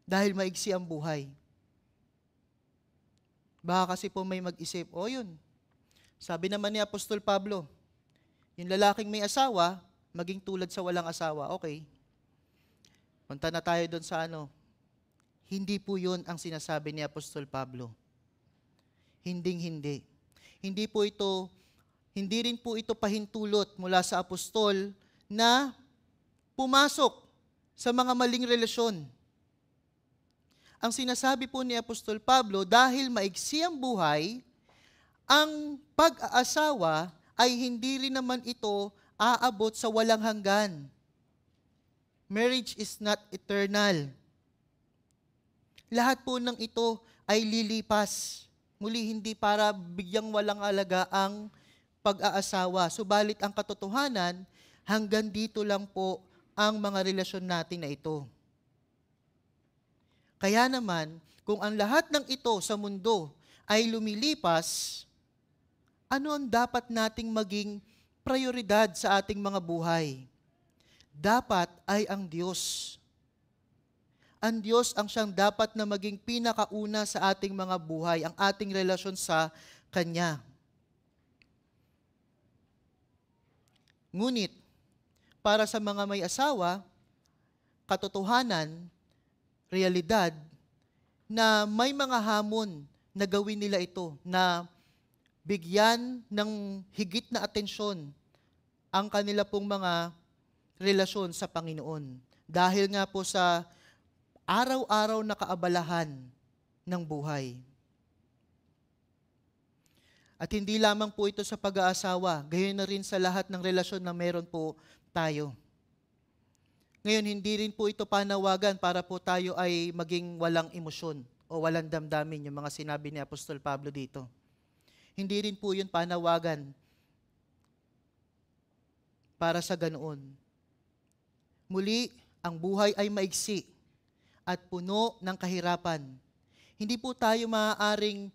dahil maigsi ang buhay. Baka kasi po may mag-isip, yun. Sabi naman ni Apostol Pablo, yung lalaking may asawa, maging tulad sa walang asawa. Okay. Punta na tayo doon sa Hindi po yun ang sinasabi ni Apostol Pablo. Hindi. Hindi rin po ito pahintulot mula sa apostol na pumasok sa mga maling relasyon. Ang sinasabi po ni Apostol Pablo, dahil maigsi ang buhay, ang pag-aasawa ay hindi rin naman ito aabot sa walang hanggan. Marriage is not eternal. Lahat po ng ito ay lilipas. Muli, hindi para bigyang walang alaga ang pag-aasawa. Subalit ang katotohanan, hanggang dito lang po ang mga relasyon natin na ito. Kaya naman, kung ang lahat ng ito sa mundo ay lumilipas, ano ang dapat nating maging prioridad sa ating mga buhay? Dapat ay ang Diyos. Ang Diyos ang siyang dapat na maging pinakauna sa ating mga buhay, ang ating relasyon sa Kanya. Ngunit, para sa mga may asawa, katotohanan, realidad, na may mga hamon na gawin nila ito, na bigyan ng higit na atensyon ang kanila pong mga relasyon sa Panginoon. Dahil nga po sa araw-araw na kaabalahan ng buhay. At hindi lamang po ito sa pag-aasawa, gayon na rin sa lahat ng relasyon na meron po tayo. Ngayon, hindi rin po ito panawagan para po tayo ay maging walang emosyon o walang damdamin, yung mga sinabi ni Apostol Pablo dito. Hindi rin po yun panawagan para sa ganoon. Muli, ang buhay ay maigsi at puno ng kahirapan. Hindi po tayo maaaring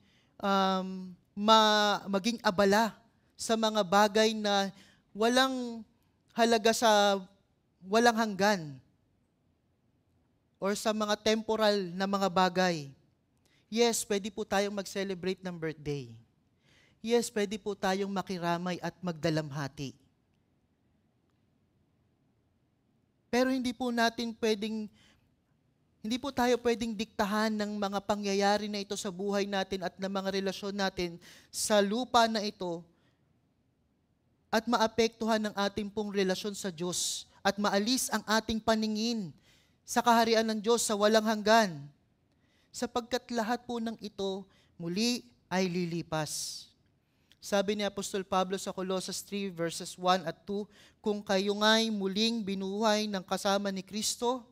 maging abala sa mga bagay na walang halaga sa walang hanggan or sa mga temporal na mga bagay. Yes, pwede po tayong mag-celebrate ng birthday. Yes, pwede po tayong makiramay at magdalamhati. Pero hindi po tayo pwedeng diktahan ng mga pangyayari na ito sa buhay natin at ng mga relasyon natin sa lupa na ito at maapektuhan ng ating pong relasyon sa Diyos at maalis ang ating paningin sa kaharian ng Diyos sa walang hanggan. Sapagkat lahat po ng ito muli ay lilipas. Sabi ni Apostol Pablo sa Colossus 3 verses 1 at 2, kung kayo nga'y muling binuhay ng kasama ni Kristo,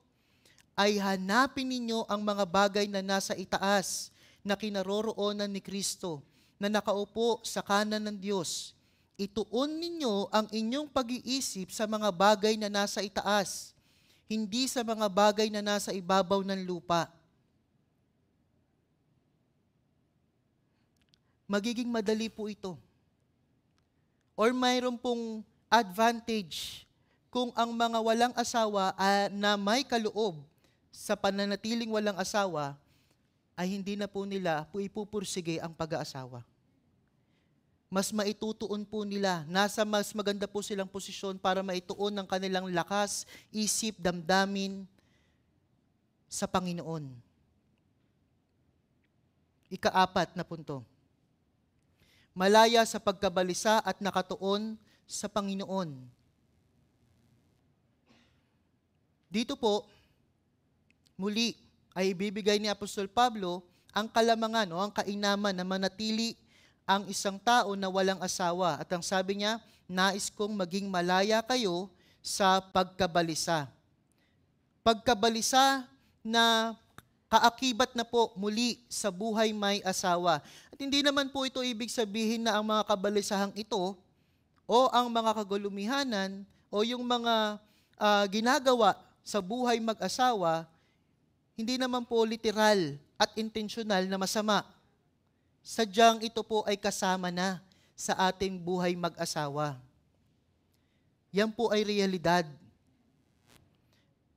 ay hanapin ninyo ang mga bagay na nasa itaas, na kinaroroonan ni Kristo, na nakaupo sa kanan ng Diyos. Ituon ninyo ang inyong pag-iisip sa mga bagay na nasa itaas, hindi sa mga bagay na nasa ibabaw ng lupa. magiging madali po ito. Or mayroon pong advantage kung ang mga walang asawa na may kaloob sa pananatiling walang asawa ay hindi na po nila ipupursige ang pag-aasawa. Mas maitutuon po nila, nasa mas maganda po silang posisyon para maituon ang kanilang lakas, isip, damdamin sa Panginoon. Ika-4 na punto. Malaya sa pagkabalisa at nakatuon sa Panginoon. Dito po, muli ay ibibigay ni Apostol Pablo ang kalamangan o ang kainaman na manatili ang isang tao na walang asawa. At ang sabi niya, nais kong maging malaya kayo sa pagkabalisa. Pagkabalisa na kaakibat na po muli sa buhay may asawa. At hindi naman po ito ibig sabihin na ang mga kabalisahang ito o ang mga kagulumihanan o yung mga ginagawa sa buhay mag-asawa, hindi naman po literal at intensyonal na masama. Sadyang ito po ay kasama na sa ating buhay mag-asawa. Yan po ay realidad.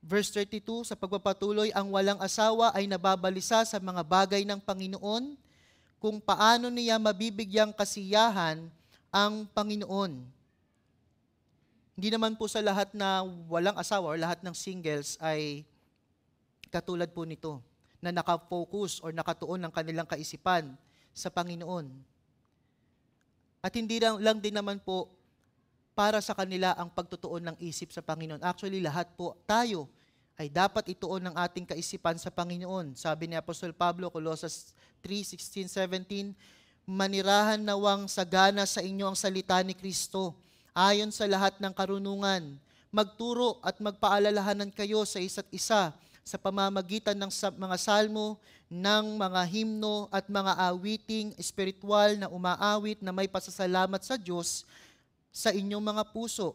Verse 32, sa pagpapatuloy, ang walang asawa ay nababalisa sa mga bagay ng Panginoon kung paano niya mabibigyang kasiyahan ang Panginoon. Hindi naman po sa lahat na walang asawa o lahat ng singles ay katulad po nito, na nakafocus or nakatuon ang kanilang kaisipan sa Panginoon. At hindi lang din naman po para sa kanila ang pagtutuon ng isip sa Panginoon. Actually, lahat po tayo ay dapat ituon ng ating kaisipan sa Panginoon. Sabi ni Apostol Pablo, Colossus 3:16-17, manirahan nawang sagana sa inyo ang salita ni Kristo, ayon sa lahat ng karunungan. Magturo at magpaalalahanan kayo sa isa't isa sa pamamagitan ng mga salmo, ng mga himno at mga awiting espiritual na umaawit na may pasasalamat sa Diyos sa inyong mga puso.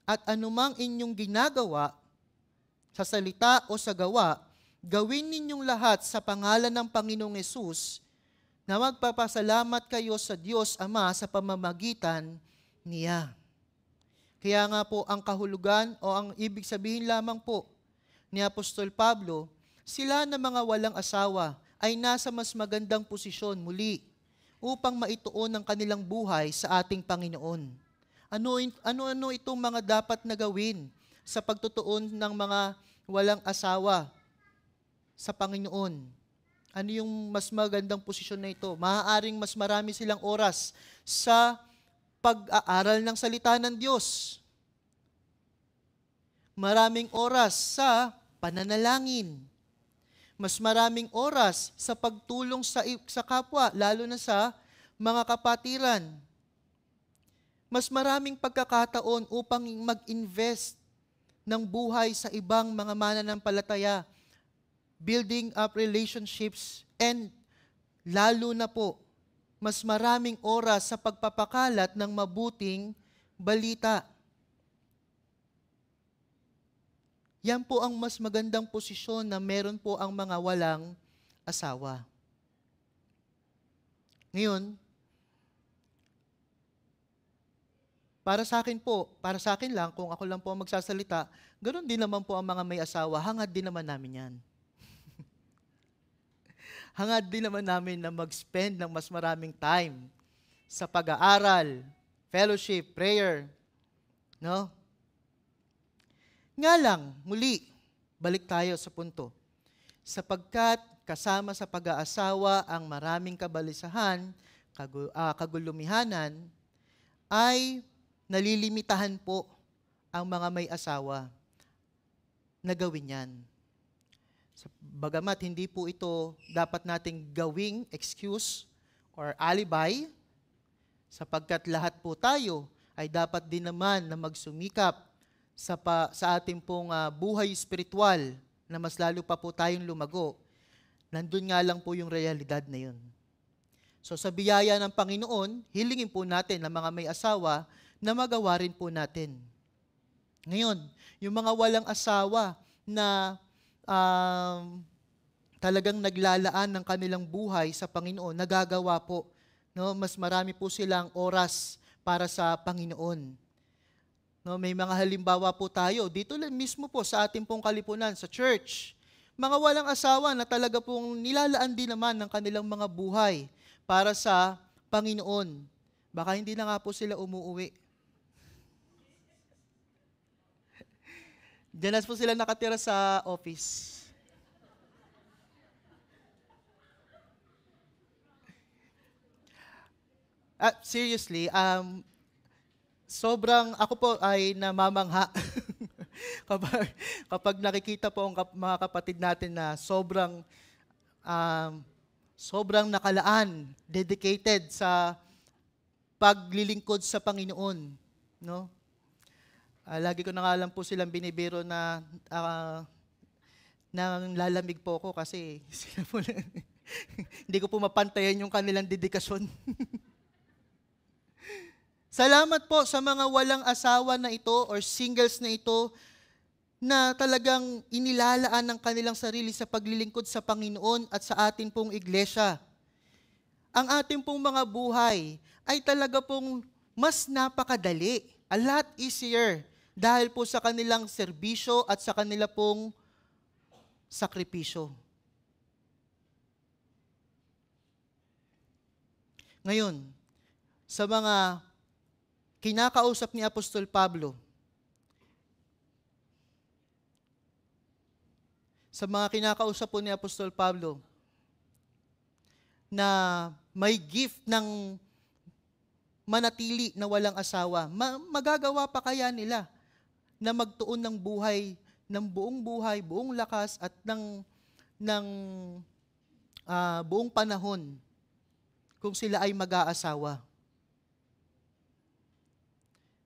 At anumang inyong ginagawa, sa salita o sa gawa, gawin ninyong lahat sa pangalan ng Panginoong Hesus, na magpapasalamat kayo sa Diyos Ama sa pamamagitan niya. Kaya nga po ang kahulugan o ang ibig sabihin lamang po ni Apostol Pablo, sila na mga walang asawa ay nasa mas magandang posisyon muli upang maituon ang kanilang buhay sa ating Panginoon. Ano-ano itong mga dapat na gawin sa pagtutuon ng mga walang asawa sa Panginoon? Ano yung mas magandang posisyon na ito? Maaaring mas marami silang oras sa pag-aaral ng salita ng Diyos. Maraming oras sa pananalangin. Mas maraming oras sa pagtulong sa kapwa, lalo na sa mga kapatiran. Mas maraming pagkakataon upang mag-invest ng buhay sa ibang mga mananampalataya, building up relationships, and lalo na po, mas maraming oras sa pagpapakalat ng mabuting balita. Yan po ang mas magandang posisyon na meron po ang mga walang asawa. Ngayon, para sa akin lang, kung ako lang po ang magsasalita, ganoon din naman po ang mga may asawa, hangad din naman namin yan. Hangad din naman namin na mag-spend ng mas maraming time sa pag-aaral, fellowship, prayer, no? Nga lang, muli, balik tayo sa punto. Sapagkat kasama sa pag-aasawa ang maraming kabalisahan, kagulumihanan, ay nalilimitahan po ang mga may asawa na gawin yan. Bagamat hindi po ito dapat nating gawing excuse or alibi, sapagkat lahat po tayo ay dapat din naman na magsumikap sa ating pong buhay espiritual na mas lalo pa po tayong lumago. Nandun nga lang po yung realidad na yun. So sa biyaya ng Panginoon, hilingin po natin ang mga may asawa na magawa rin po natin. Ngayon, yung mga walang asawa na talagang naglalaan ng kanilang buhay sa Panginoon, nagagawa po no, mas marami po silang oras para sa Panginoon. No, may mga halimbawa po tayo dito lang mismo po sa ating pong kalipunan sa church. Mga walang asawa na talaga pong nilalaan din naman ng kanilang mga buhay para sa Panginoon. Baka hindi na nga po sila umuuwi. Diyan na po sila nakatira sa office. Seriously, sobrang ako po ay namamangha kapag nakikita po ang mga kapatid natin na sobrang nakalaan, dedicated sa paglilingkod sa Panginoon, no? Lagi ko na nga lang po silang binibiro na nang lalamig po ako kasi sila po hindi ko po mapantayan yung kanilang dedikasyon. Salamat po sa mga walang asawa na ito or singles na ito na talagang inilalaan ng kanilang sarili sa paglilingkod sa Panginoon at sa atin pong iglesia. Ang ating pong mga buhay ay talaga pong mas napakadali, a lot easier, dahil po sa kanilang serbisyo at sa kanila pong sakripisyo. Ngayon, sa mga kinakausap ni Apostol Pablo, ni Apostol Pablo, na may gift ng manatili na walang asawa, magagawa pa kaya nila na magtuon ng buhay, ng buong buhay, buong lakas at ng buong panahon kung sila ay mag-aasawa?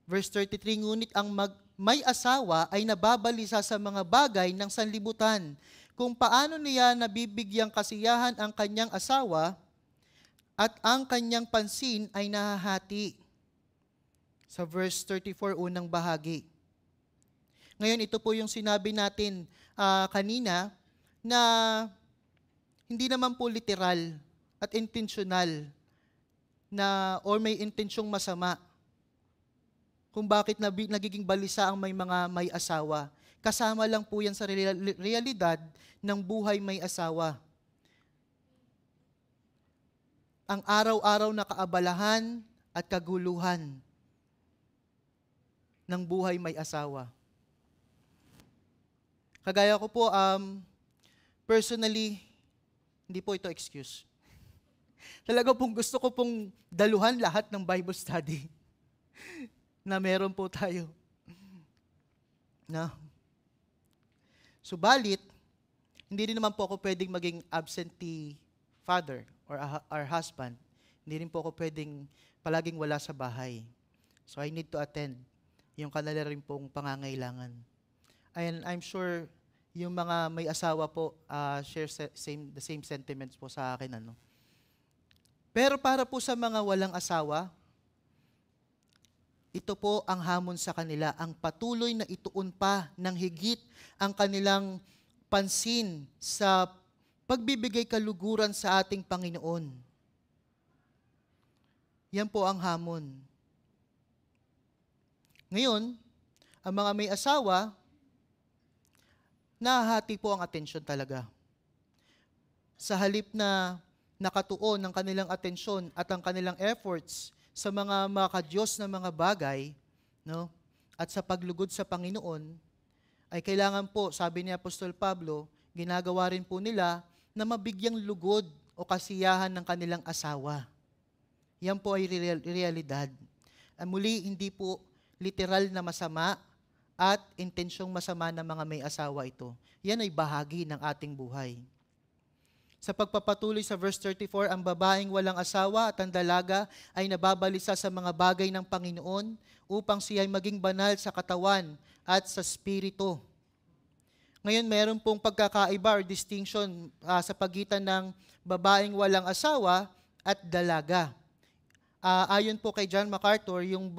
Verse 33, ngunit ang may asawa ay nababalisa sa mga bagay ng sanlibutan, kung paano niya nabibigyang kasiyahan ang kanyang asawa at ang kanyang pansin ay nahahati. Sa verse 34, unang bahagi. Ngayon, ito po yung sinabi natin kanina na hindi naman po literal at intentional na or may intensyong masama kung bakit nagiging balisa ang may asawa. Kasama lang po yan sa realidad ng buhay may asawa. Ang araw-araw na kaabalahan at kaguluhan ng buhay may asawa. Kagaya ko po, personally, hindi po ito excuse. Talaga pong gusto ko pong daluhan lahat ng Bible study na meron po tayo. Na. Subalit, hindi rin naman po ako pwedeng maging absentee father or husband. Hindi rin po ako pwedeng palaging wala sa bahay. So I need to attend yung kanila rin pong pangangailangan. And I'm sure yung mga may asawa po share the same sentiments po sa akin. Pero para po sa mga walang asawa, ito po ang hamon sa kanila, ang patuloy na ituon pa ng higit ang kanilang pansin sa pagbibigay kaluguran sa ating Panginoon. Yan po ang hamon. Ngayon, ang mga may asawa, nahahati po ang atensyon talaga. Sa halip na nakatuon ng kanilang atensyon at ang kanilang efforts sa mga makadiyos na mga bagay, no, at sa paglugod sa Panginoon, ay kailangan po, sabi ni Apostol Pablo, ginagawa rin po nila na mabigyang lugod o kasiyahan ng kanilang asawa. Yan po ay realidad. Muli, hindi po literal na masama at intensyong masama ng mga may asawa ito. Yan ay bahagi ng ating buhay. Sa pagpapatuloy sa verse 34, ang babaeng walang asawa at ang dalaga ay nababalisa sa mga bagay ng Panginoon upang siya ay maging banal sa katawan at sa spirito. Ngayon, mayroon pong pagkakaiba or distinction sa pagitan ng babaeng walang asawa at dalaga. Ayon po kay John MacArthur, yung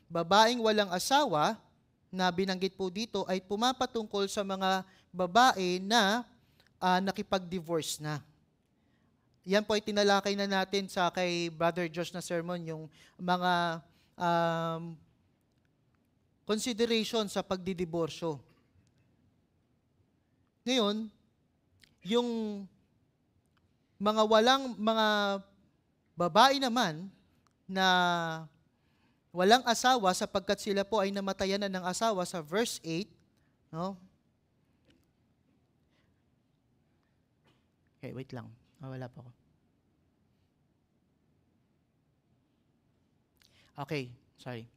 babaeng walang asawa na binanggit po dito ay pumapatungkol sa mga babae na nakipag-divorce na. yan po ay tinalakay na natin sa kay Brother Josh na sermon, yung mga consideration sa pagdidiborsyo. Ngayon, yung mga babae naman na walang asawa sapagkat sila po ay namatayan na ng asawa sa verse 8, no? Okay, wait lang. Wala pa ako. Okay, sorry.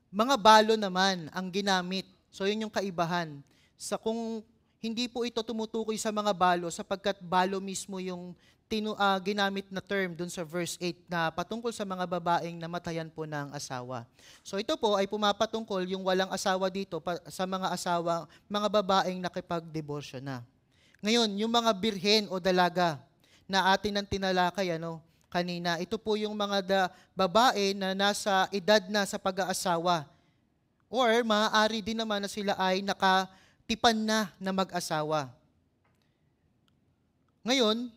Mga balo naman ang ginamit. So yun yung kaibahan. Sa kung hindi po ito tumutukoy sa mga balo sapagkat balo mismo yung ginamit na term dun sa verse 8 na patungkol sa mga babaeng namatayan po ng asawa. So ito po ay pumapatungkol yung walang asawa dito sa mga babaeng nakipagdiborsyo na. Ngayon, yung mga birhen o dalaga na atin ang tinalakay kanina, ito po yung mga babae na nasa edad na sa pag-aasawa. Or maaari din naman na sila ay nakatipan na mag-asawa. Ngayon,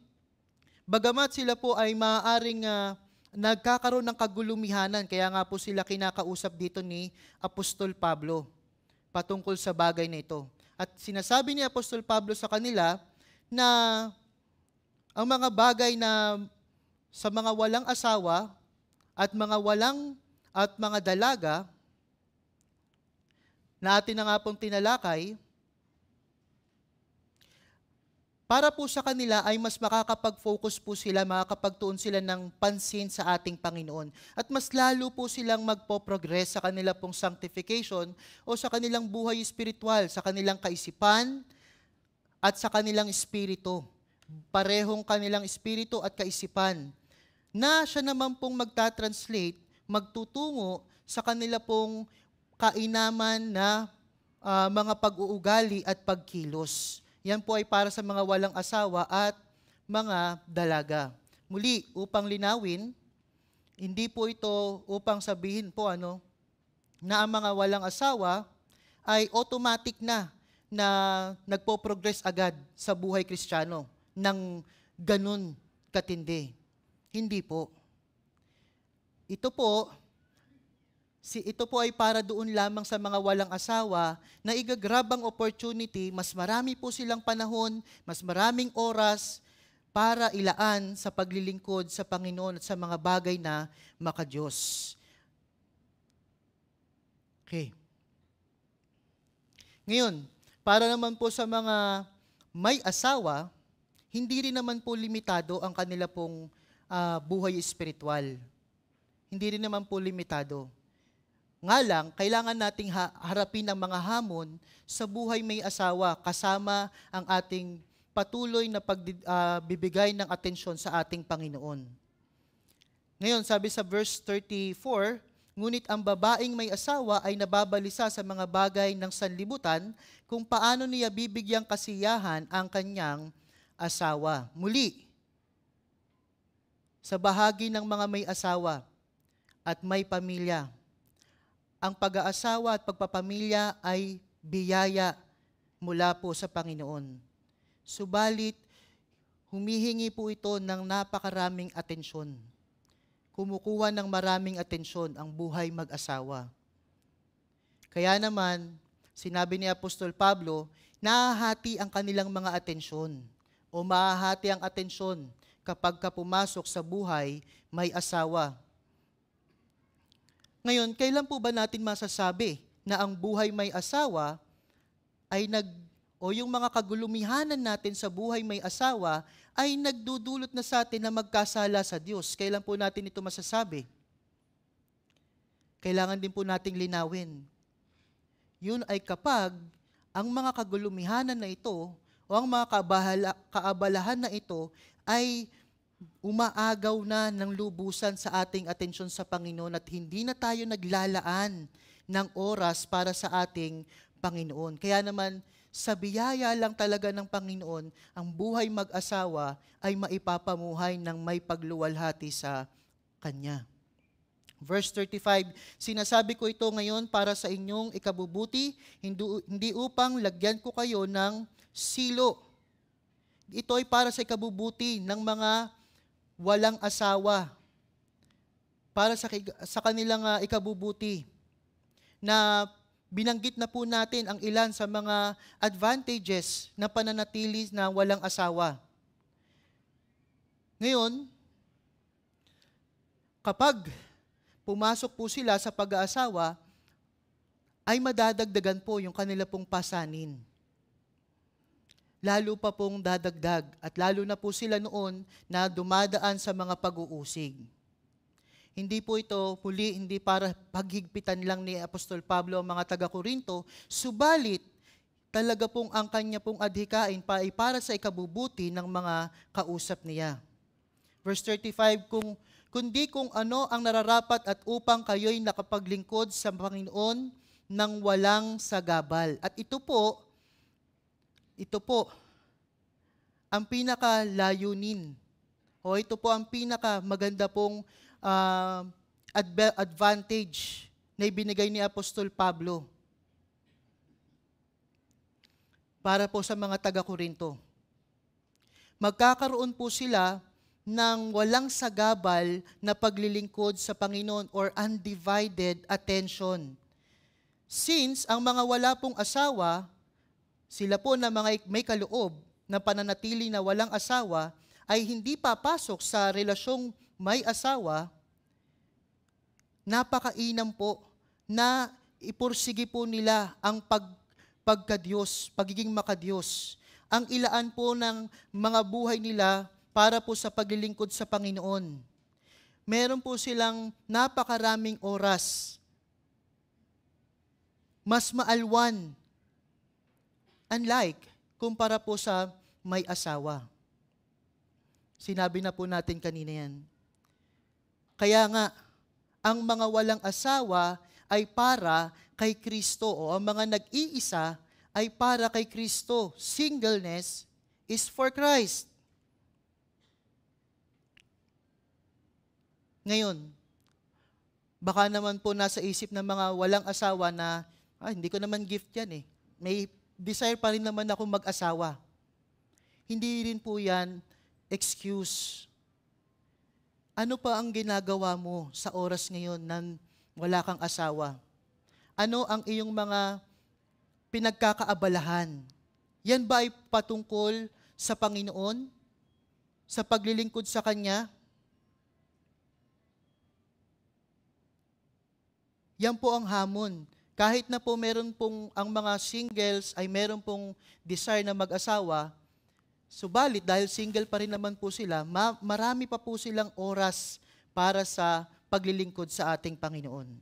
bagamat sila po ay maaaring nagkakaroon ng kagulumihanan, kaya nga po sila kinakausap dito ni Apostol Pablo patungkol sa bagay na ito. At sinasabi ni Apostol Pablo sa kanila na ang mga bagay na sa mga walang asawa at mga dalaga na atin na nga pong tinalakay, para po sa kanila ay mas makakapag-focus po sila, makakapagtuon sila ng pansin sa ating Panginoon. At mas lalo po silang magpo-progress sa kanila pong sanctification o sa kanilang buhay espiritual, sa kanilang kaisipan at sa kanilang espiritu. Parehong kanilang espiritu at kaisipan. Na siya naman pong magta-translate, magtutungo sa kanila pong kainaman na mga pag-uugali at pagkilos. Yan po ay para sa mga walang asawa at mga dalaga. Muli, upang linawin, hindi po ito upang sabihin po na ang mga walang asawa ay automatic na nagpo-progress agad sa buhay Kristiyano ng ganun katindi. Hindi po. Ito po ay para doon lamang sa mga walang asawa na igagrab ang opportunity, mas marami po silang panahon, mas maraming oras para ilaan sa paglilingkod sa Panginoon at sa mga bagay na makadiyos. Okay. Ngayon, para naman po sa mga may asawa, hindi rin naman po limitado ang kanila pong buhay espiritual. Hindi rin naman po limitado. Nga lang, kailangan nating harapin ang mga hamon sa buhay may asawa kasama ang ating patuloy na pagbibigay ng atensyon sa ating Panginoon. Ngayon, sabi sa verse 34, ngunit ang babaeng may asawa ay nababalisa sa mga bagay ng sanlibutan kung paano niya bibigyang kasiyahan ang kanyang asawa. Muli, sa bahagi ng mga may asawa at may pamilya, ang pag-aasawa at pagpapamilya ay biyaya mula po sa Panginoon. Subalit, humihingi po ito ng napakaraming atensyon. Kumukuha ng maraming atensyon ang buhay mag-asawa. Kaya naman, sinabi ni Apostol Pablo, nahahati ang kanilang mga atensyon o mahahati ang atensyon kapag pumasok sa buhay may asawa. Ngayon, kailan po ba natin masasabi na ang buhay may asawa ay yung mga kagulumihanan natin sa buhay may asawa ay nagdudulot na sa atin na magkasala sa Diyos? Kailan po natin ito masasabi? Kailangan din po nating linawin. Yun ay kapag ang mga kagulumihanan na ito o ang mga kaabalahan na ito ay umaagaw na ng lubusan sa ating atensyon sa Panginoon at hindi na tayo naglalaan ng oras para sa ating Panginoon. Kaya naman, sa biyaya lang talaga ng Panginoon, ang buhay mag-asawa ay maipapamuhay ng may pagluwalhati sa Kanya. Verse 35, sinasabi ko ito ngayon para sa inyong ikabubuti, hindi upang lagyan ko kayo ng silo. Ito ay para sa ikabubuti ng mga walang asawa para sa kanilang ikabubuti, na binanggit na po natin ang ilan sa mga advantages na pananatili na walang asawa. Ngayon, kapag pumasok po sila sa pag-aasawa, ay madadagdagan po yung kanila pong pasanin. Lalo pa pong dadagdag, at lalo na po sila noon na dumadaan sa mga pag-uusig. Hindi po ito, hindi para paghigpitan lang ni Apostol Pablo ang mga taga-Korinto, subalit talaga pong ang kanya pong adhikain ay para sa ikabubuti ng mga kausap niya. Verse 35, kundi kung ano ang nararapat at upang kayo'y nakapaglingkod sa Panginoon ng walang sagabal. At ito po, ang pinakalayunin, o ito po ang pinakamaganda pong advantage na ibinigay ni Apostol Pablo para po sa mga taga-Korinto. Magkakaroon po sila ng walang sagabal na paglilingkod sa Panginoon or undivided attention. Since ang mga wala pong asawa, sila po na mga may kaloob na pananatili na walang asawa, ay hindi papasok sa relasyong may asawa, napakainam po na ipursige po nila ang pagkadiyos, pagiging makadiyos. Ang ilaan po ng mga buhay nila para po sa paglilingkod sa Panginoon. Meron po silang napakaraming oras. Mas maalwan. Unlike, kumpara po sa may asawa. Sinabi na po natin kanina yan. Kaya nga, ang mga walang asawa ay para kay Kristo, o ang mga nag-iisa ay para kay Kristo. Singleness is for Christ. Ngayon, baka naman po nasa isip ng mga walang asawa na, hindi ko naman gift yan eh. May desire pa rin naman ako mag-asawa. Hindi rin po yan excuse. Ano pa ang ginagawa mo sa oras ngayon na wala kang asawa? Ano ang iyong mga pinagkakaabalahan? Yan ba ay patungkol sa Panginoon? Sa paglilingkod sa Kanya? Yan po ang hamon. Kahit na po meron pong ang mga singles ay meron pong desire na mag-asawa, subalit dahil single pa rin naman po sila, marami pa po silang oras para sa paglilingkod sa ating Panginoon.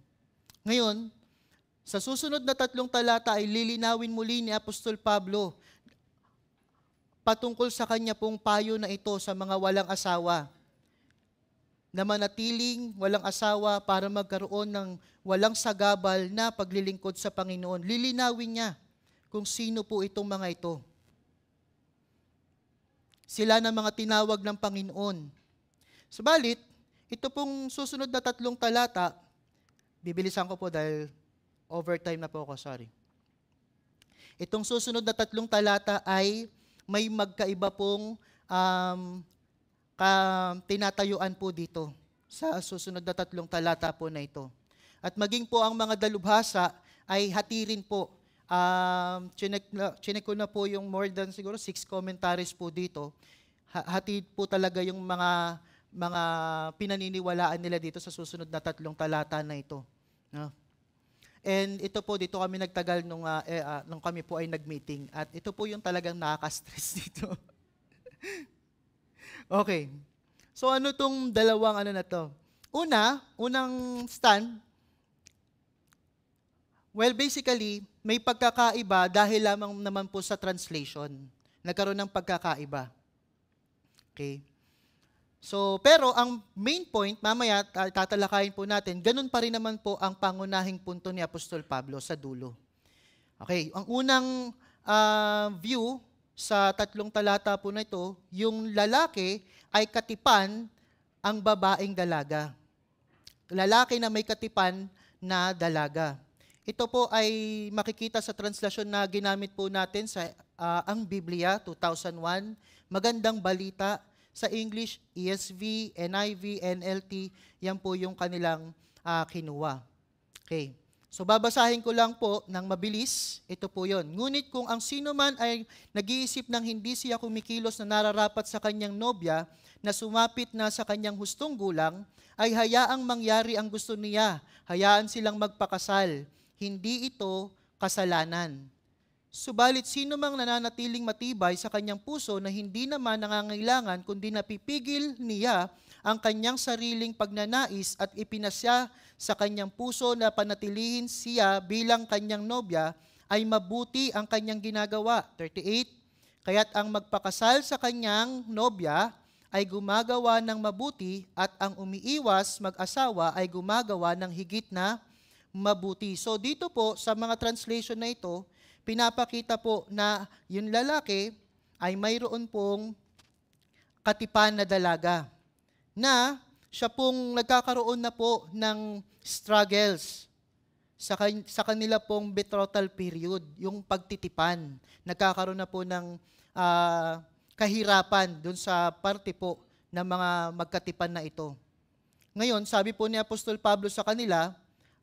Ngayon, sa susunod na 3 talata ay lilinawin muli ni Apostol Pablo patungkol sa kanya pong payo na ito sa mga walang asawa, na manatiling walang asawa para magkaroon ng walang sagabal na paglilingkod sa Panginoon. Lilinawin niya kung sino po itong mga ito. Sila na mga tinawag ng Panginoon. Subalit, ito pong susunod na 3 talata, bibilisan ko po dahil overtime na po ako, sorry. Itong susunod na 3 talata ay may magkaiba pong tinatayuan po dito sa susunod na 3 talata po na ito. At maging po ang mga dalubhasa ay hati rin po. Chinek ko na po yung more than siguro 6 commentaries po dito. Hati po talaga yung mga pinaniniwalaan nila dito sa susunod na 3 talata na ito. No? And ito po, dito kami nagtagal nung kami po ay nag-meeting. At ito po yung talagang nakaka-stress dito. Okay. So ano tong dalawang na to? Unang stand, well, basically, may pagkakaiba dahil lamang naman po sa translation. Nagkaroon ng pagkakaiba. Okay? So, pero ang main point, mamaya tatalakayin po natin, ganun pa rin naman po ang pangunahing punto ni Apostol Pablo sa dulo. Okay, ang unang view sa 3 talata po na ito, yung lalaki ay katipan ang babaeng dalaga. Lalaki na may katipan na dalaga. Ito po ay makikita sa translasyon na ginamit po natin sa ang Biblia, 2001, Magandang Balita, Sa English, ESV, NIV, NLT, yan po yung kanilang kinuha. Okay. So babasahin ko lang po ng mabilis, ito po yon. Ngunit kung ang sino man ay nag-iisip ng hindi siya kumikilos na nararapat sa kanyang nobya, na sumapit na sa kanyang hustong gulang, ay hayaang mangyari ang gusto niya, hayaan silang magpakasal. Hindi ito kasalanan. Subalit sino mang nananatiling matibay sa kanyang puso na hindi naman nangangailangan kundi napipigil niya ang kanyang sariling pagnanais at ipinasya sa kanyang puso na panatilihin siya bilang kanyang nobya, ay mabuti ang kanyang ginagawa. 38, kaya't ang magpakasal sa kanyang nobya ay gumagawa ng mabuti at ang umiiwas mag-asawa ay gumagawa ng higit na mabuti. So dito po sa mga translation na ito, pinapakita po na yung lalaki ay mayroon pong katipan na dalaga na siya pong nagkakaroon na po ng struggles sa kanila pong betrothal period, yung pagtitipan. Nagkakaroon na po ng kahirapan dun sa parte po ng mga magkatipan na ito. Ngayon, sabi po ni Apostol Pablo sa kanila,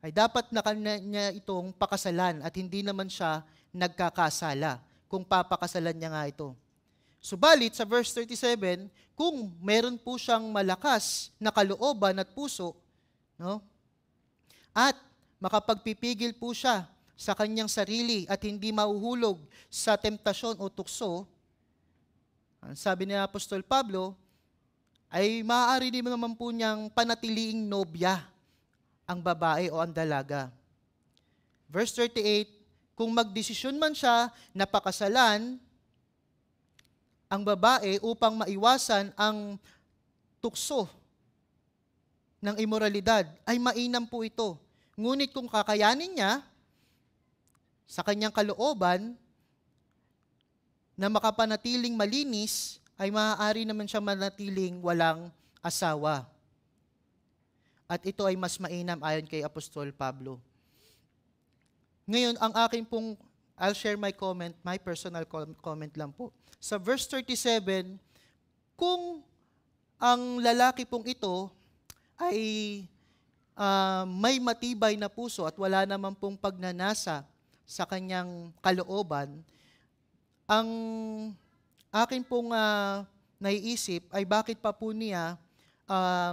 ay dapat na kanya itong pakasalan at hindi naman siya nagkakasala kung papakasalan niya nga ito. Subalit, sa verse 37, kung meron po siyang malakas na kalooban at puso, no? At makapagpipigil po siya sa kanyang sarili at hindi mahuhulog sa temptasyon o tukso, ang sabi ni Apostol Pablo, ay maaari din naman po niyang panatiliing nobya ang babae o ang dalaga. Verse 38, kung magdesisyon man siya na pakasalan ang babae upang maiwasan ang tukso ng imoralidad, ay mainam po ito. Ngunit kung kakayanin niya sa kanyang kalooban na makapanatiling malinis, ay maaari naman siya manatiling walang asawa. At ito ay mas mainam ayon kay Apostol Pablo. Ngayon, ang aking pong, I'll share my comment, my personal comment lang po. Sa verse 37, kung ang lalaki pong ito ay may matibay na puso at wala naman pong pagnanasa sa kanyang kalooban, ang akin pong naiisip ay bakit pa po niya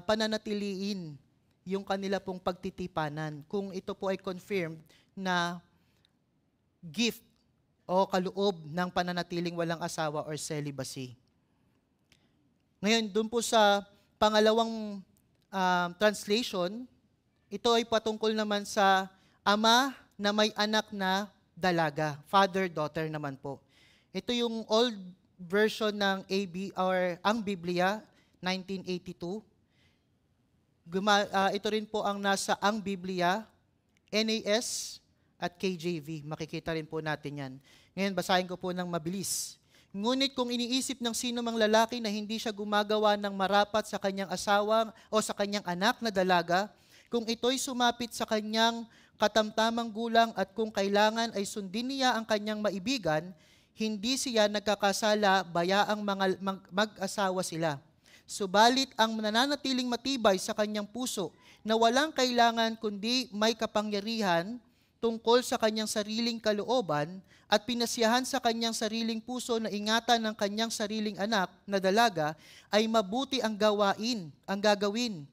pananatiliin yung kanila pong pagtitipanan kung ito po ay confirmed na gift o kaloob ng pananatiling walang asawa or celibacy. Ngayon, dun po sa pangalawang translation, ito ay patungkol naman sa ama na may anak na dalaga, father-daughter naman po. Ito yung old version ng ang Biblia, 1982. Ito rin po ang nasa ang Biblia, NAS at KJV. Makikita rin po natin yan. Ngayon, basahin ko po ng mabilis. Ngunit kung iniisip ng sino mang lalaki na hindi siya gumagawa ng marapat sa kanyang asawa o sa kanyang anak na dalaga, kung ito'y sumapit sa kanyang katamtamang gulang at kung kailangan ay sundin niya ang kanyang maibigan, hindi siya nagkakasala, bayaang mag-asawa sila. Subalit ang nananatiling matibay sa kanyang puso na walang kailangan kundi may kapangyarihan tungkol sa kanyang sariling kalooban at pinasiyahan sa kanyang sariling puso na ingatan ng kanyang sariling anak na dalaga, ay mabuti ang gagawin.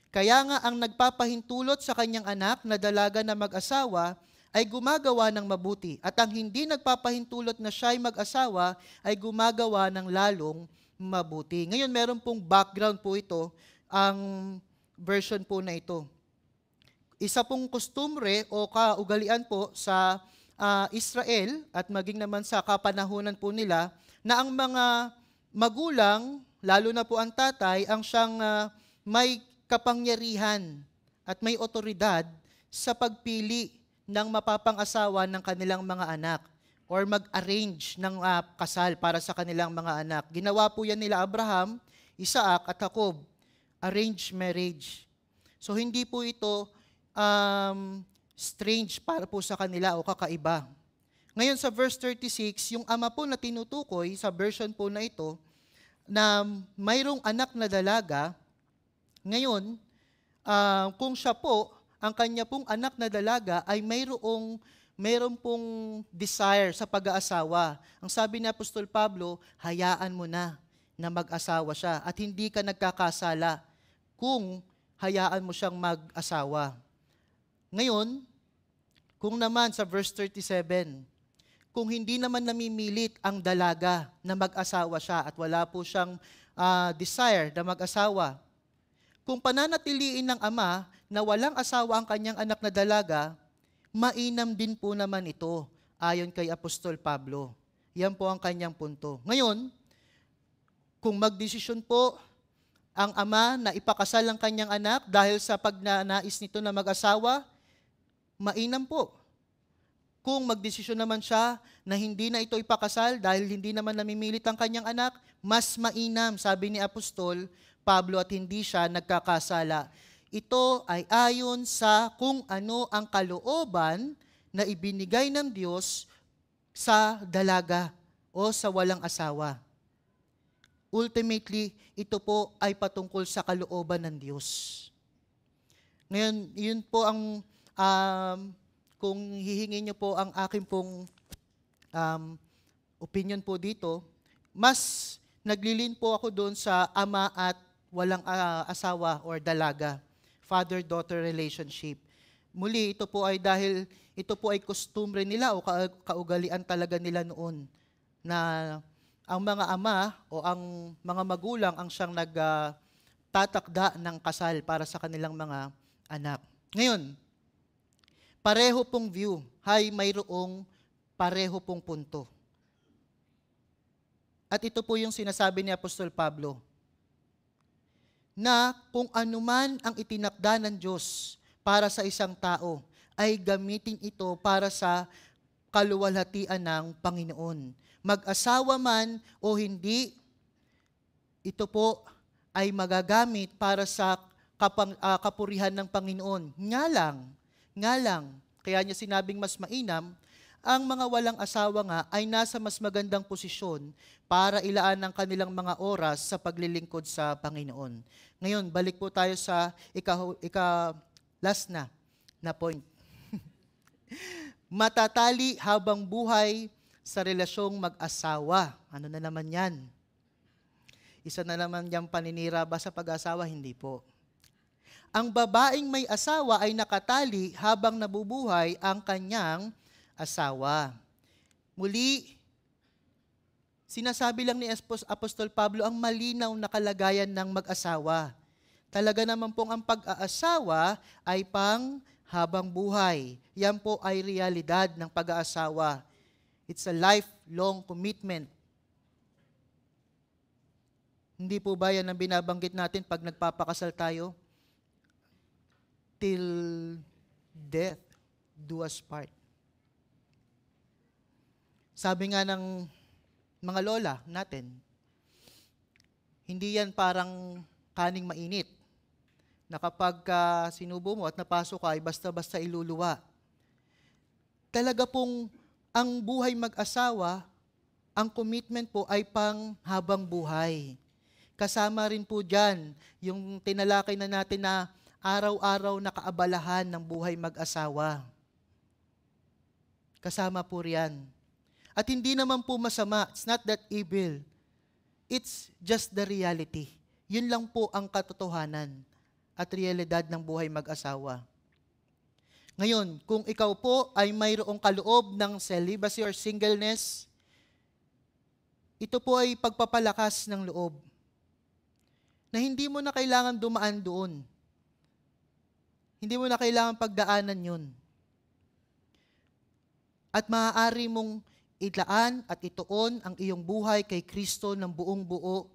Kaya nga ang nagpapahintulot sa kanyang anak na dalaga na mag-asawa ay gumagawa ng mabuti, at ang hindi nagpapahintulot na siya'y mag-asawa ay gumagawa ng lalong mabuti. Ngayon, meron pong background po ito, ang version po na ito. Isa pong kostumbre o kaugalian po sa Israel at maging naman sa kapanahunan po nila na ang mga magulang, lalo na po ang tatay, ang siyang may kapangyarihan at may otoridad sa pagpili ng mapapang-asawa ng kanilang mga anak or mag-arrange ng kasal para sa kanilang mga anak. Ginawa po yan nila Abraham, Isaac at Jacob, arranged marriage. So hindi po ito strange para po sa kanila o kakaiba. Ngayon sa verse 36, yung ama po na tinutukoy sa version po na ito na mayroong anak na dalaga, ngayon, kung siya po, ang kanya pong anak na dalaga ay mayroong pong desire sa pag-aasawa. Ang sabi ni Apostol Pablo, hayaan mo na mag-asawa siya at hindi ka nagkakasala kung hayaan mo siyang mag-asawa. Ngayon, kung naman sa verse 37, kung hindi naman namimilit ang dalaga na mag-asawa siya at wala po siyang desire na mag-asawa, kung pananatiliin ng ama na walang asawa ang kanyang anak na dalaga, mainam din po naman ito, ayon kay Apostol Pablo. Yan po ang kanyang punto. Ngayon, kung magdesisyon po ang ama na ipakasal ang kanyang anak dahil sa pagnanais nito na mag-asawa, mainam po. Kung magdesisyon naman siya na hindi na ito ipakasal dahil hindi naman namimilit ang kanyang anak, mas mainam, sabi ni Apostol Pablo, at hindi siya nagkakasala. Ito ay ayon sa kung ano ang kalooban na ibinigay ng Diyos sa dalaga o sa walang asawa. Ultimately, ito po ay patungkol sa kalooban ng Diyos. Ngayon, yun po ang kung hihingin niyo po ang aking pong opinion po dito, mas naglilin po ako doon sa ama at walang asawa or dalaga, father-daughter relationship. Muli, ito po ay dahil ito po ay kostumbre nila o kaugalian talaga nila noon na ang mga ama o ang mga magulang ang siyang nagtatakda ng kasal para sa kanilang mga anak. Ngayon, pareho pong view, mayroong pareho pong punto. At ito po yung sinasabi ni Apostol Pablo, na kung anuman ang itinakda ng Diyos para sa isang tao, ay gamitin ito para sa kaluwalhatian ng Panginoon. Mag-asawa man o hindi, ito po ay magagamit para sa kapurihan ng Panginoon. Nga lang, kaya niya sinabing mas mainam, ang mga walang asawa nga ay nasa mas magandang posisyon para ilaan ang kanilang mga oras sa paglilingkod sa Panginoon. Ngayon, balik po tayo sa last na point. Matatali habang buhay sa relasyong mag-asawa. Ano na naman yan? Isa na naman yung paninira ba sa pag-asawa? Hindi po. Ang babaeng may asawa ay nakatali habang nabubuhay ang kanyang asawa. Muli, sinasabi lang ni Apostol Pablo ang malinaw na kalagayan ng mag-asawa. Talaga naman pong ang pag-aasawa ay pang habang buhay. Yan po ay realidad ng pag-aasawa. It's a lifelong commitment. Hindi po ba yan ang binabanggit natin pag nagpapakasal tayo? Till death do us part. Sabi nga ng mga lola natin, hindi yan parang kaning mainit na kapag sinubo mo at napasok ka ay basta-basta iluluwa. Talaga pong ang buhay mag-asawa, ang commitment po ay pang habang buhay. Kasama rin po dyan yung tinalakay na natin na araw-araw na kaabalahan ng buhay mag-asawa. Kasama po riyan. At hindi naman po masama. It's not that evil. It's just the reality. Yun lang po ang katotohanan at realidad ng buhay mag-asawa. Ngayon, kung ikaw po ay mayroong kaloob ng celibacy or singleness, ito po ay pagpapalakas ng loob na hindi mo na kailangan dumaan doon. Hindi mo na kailangan pagdaanan yun. At maaari mong ilaan at ituon ang iyong buhay kay Kristo ng buong buo.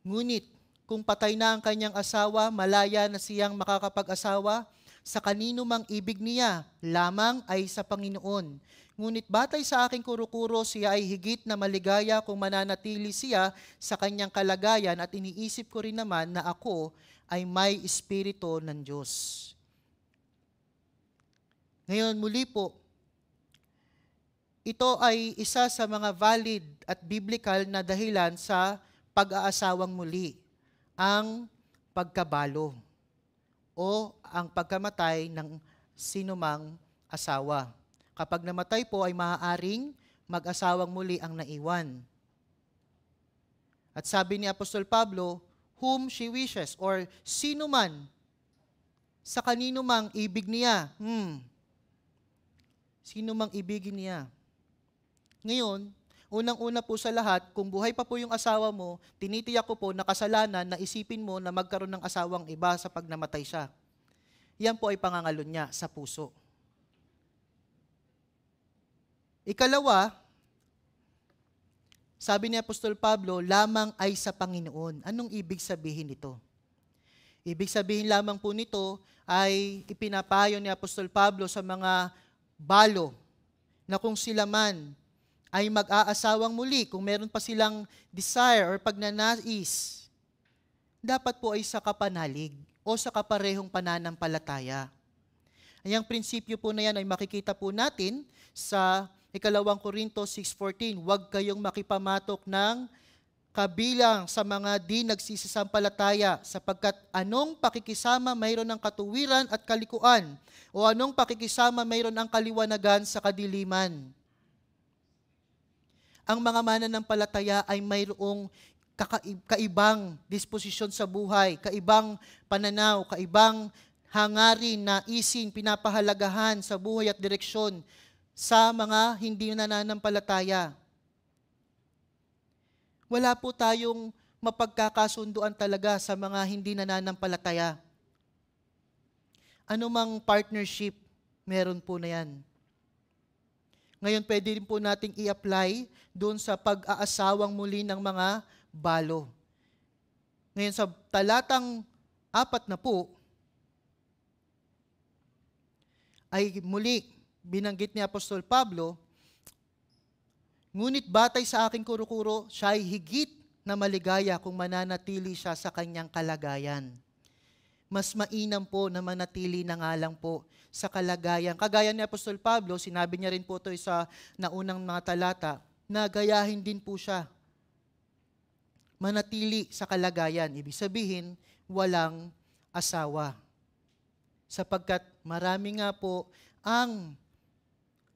Ngunit, kung patay na ang kanyang asawa, malaya na siyang makakapag-asawa, sa kanino mang ibig niya, lamang ay sa Panginoon. Ngunit batay sa aking kuro-kuro, siya ay higit na maligaya kung mananatili siya sa kanyang kalagayan at iniisip ko rin naman na ako ay may espiritu ng Diyos. Ngayon, muli po, ito ay isa sa mga valid at biblical na dahilan sa pag-aasawang muli, ang pagkabalo o ang pagkamatay ng sinumang asawa. Kapag namatay po ay maaaring mag-asawang muli ang naiwan. At sabi ni Apostol Pablo, whom she wishes, or sino man, sa kanino mang ibig niya. Sino mang ibigin niya. Ngayon, unang-una po sa lahat, kung buhay pa po yung asawa mo, tinitiyak ko po na kasalanan na isipin mo na magkaroon ng asawang iba sa pag namatay siya. Yan po ay pangangalon niya sa puso. Ikalawa, sabi ni Apostol Pablo, lamang ay sa Panginoon. Anong ibig sabihin nito? Ibig sabihin lamang po nito ay ipinapayo ni Apostol Pablo sa mga balo na kung sila man ay mag-aasawang muli, kung meron pa silang desire or pagnanais, dapat po ay sa kapanalig o sa kaparehong pananampalataya. Ang prinsipyo po na yan ay makikita po natin sa 2 Korinto 6:14, huwag kayong makipamatok ng kabilang sa mga di nagsisisampalataya, sapagkat anong pakikisama mayroon ng katuwiran at kalikuan, o anong pakikisama mayroon ang kaliwanagan sa kadiliman. Ang mga mananampalataya ay mayroong kaibang disposisyon sa buhay, kaibang pananaw, kaibang hangarin na ising pinapahalagahan sa buhay at direksyon sa mga hindi nananampalataya. Wala po tayong mapagkakasunduan talaga sa mga hindi nananampalataya. Anumang partnership, meron po na yan. Ngayon, pwede rin po nating i-apply doon sa pag-aasawang muli ng mga balo. Ngayon, sa talatang 4 na po, ay muli binanggit ni Apostol Pablo, ngunit batay sa aking kuro-kuro, siya ay higit na maligaya kung mananatili siya sa kanyang kalagayan. Mas mainam po na manatili na nga lang po sa kalagayan. Kagaya ni Apostol Pablo, sinabi niya rin po ito sa naunang mga talata, na gayahin din po siya. Manatili sa kalagayan. Ibig sabihin, walang asawa. Sapagkat marami nga po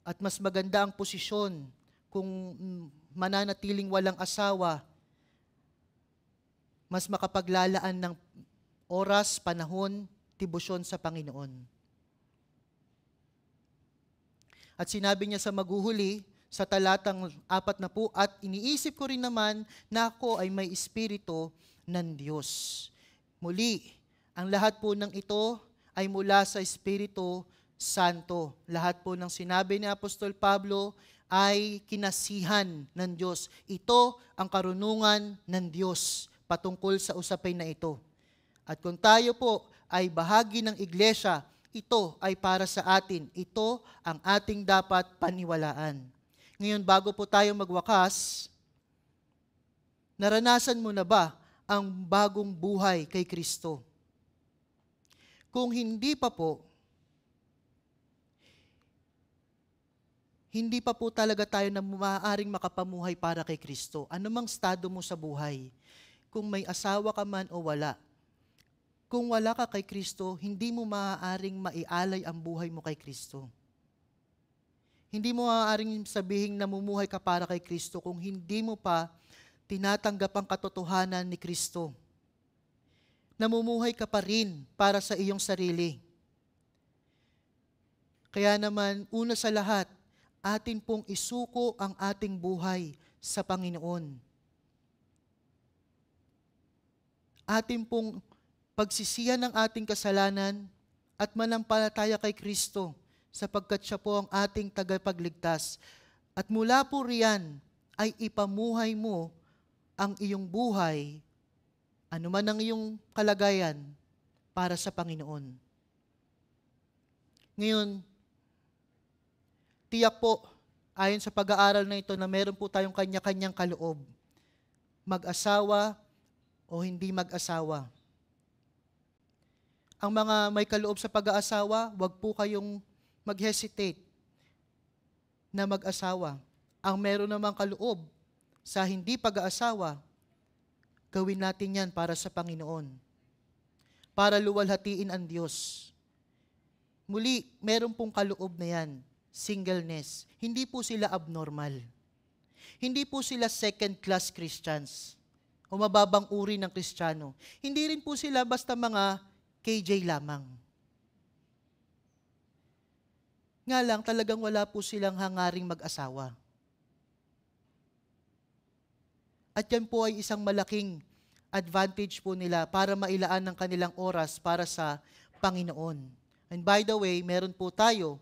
at mas maganda ang posisyon kung mananatiling walang asawa, mas makapaglalaan ng oras, panahon, tibusyon sa Panginoon. At sinabi niya sa maghuhuli, sa talatang 4 na po, at iniisip ko rin naman na ako ay may espiritu ng Diyos. Muli, ang lahat po ng ito ay mula sa Espiritu Santo. Lahat po ng sinabi ni Apostol Pablo ay kinasihan ng Diyos. Ito ang karunungan ng Diyos patungkol sa usapin na ito. At kung tayo po ay bahagi ng iglesia, ito ay para sa atin. Ito ang ating dapat paniwalaan. Ngayon, bago po tayo magwakas, naranasan mo na ba ang bagong buhay kay Kristo? Kung hindi pa po talaga tayo na maaaring makapamuhay para kay Kristo. Anumang estado mo sa buhay, kung may asawa ka man o wala, kung wala ka kay Kristo, hindi mo maaaring maialay ang buhay mo kay Kristo. Hindi mo maaaring sabihing namumuhay ka para kay Kristo kung hindi mo pa tinatanggap ang katotohanan ni Kristo. Namumuhay ka pa rin para sa iyong sarili. Kaya naman, una sa lahat, atin pong isuko ang ating buhay sa Panginoon. Atin pong pagsisihan ng ating kasalanan at manampalataya kay Kristo sapagkat siya po ang ating tagapagligtas. At mula po riyan ay ipamuhay mo ang iyong buhay, anuman ang iyong kalagayan, para sa Panginoon. Ngayon, tiyak po, ayon sa pag-aaral na ito, na meron po tayong kanya-kanyang kaloob. Mag-asawa o hindi mag-asawa. Ang mga may kaloob sa pag-aasawa, wag po kayong mag-hesitate na mag-asawa. Ang meron namang kaloob sa hindi pag-aasawa, gawin natin yan para sa Panginoon. Para luwalhatiin ang Diyos. Muli, meron pong kaloob na yan, singleness. Hindi po sila abnormal. Hindi po sila second-class Christians o mababang uri ng Kristiyano. Hindi rin po sila basta mga KJ lamang. Nga lang, talagang wala po silang hangaring mag-asawa. At yan po ay isang malaking advantage po nila para mailaan ng kanilang oras para sa Panginoon. And by the way, meron po tayo,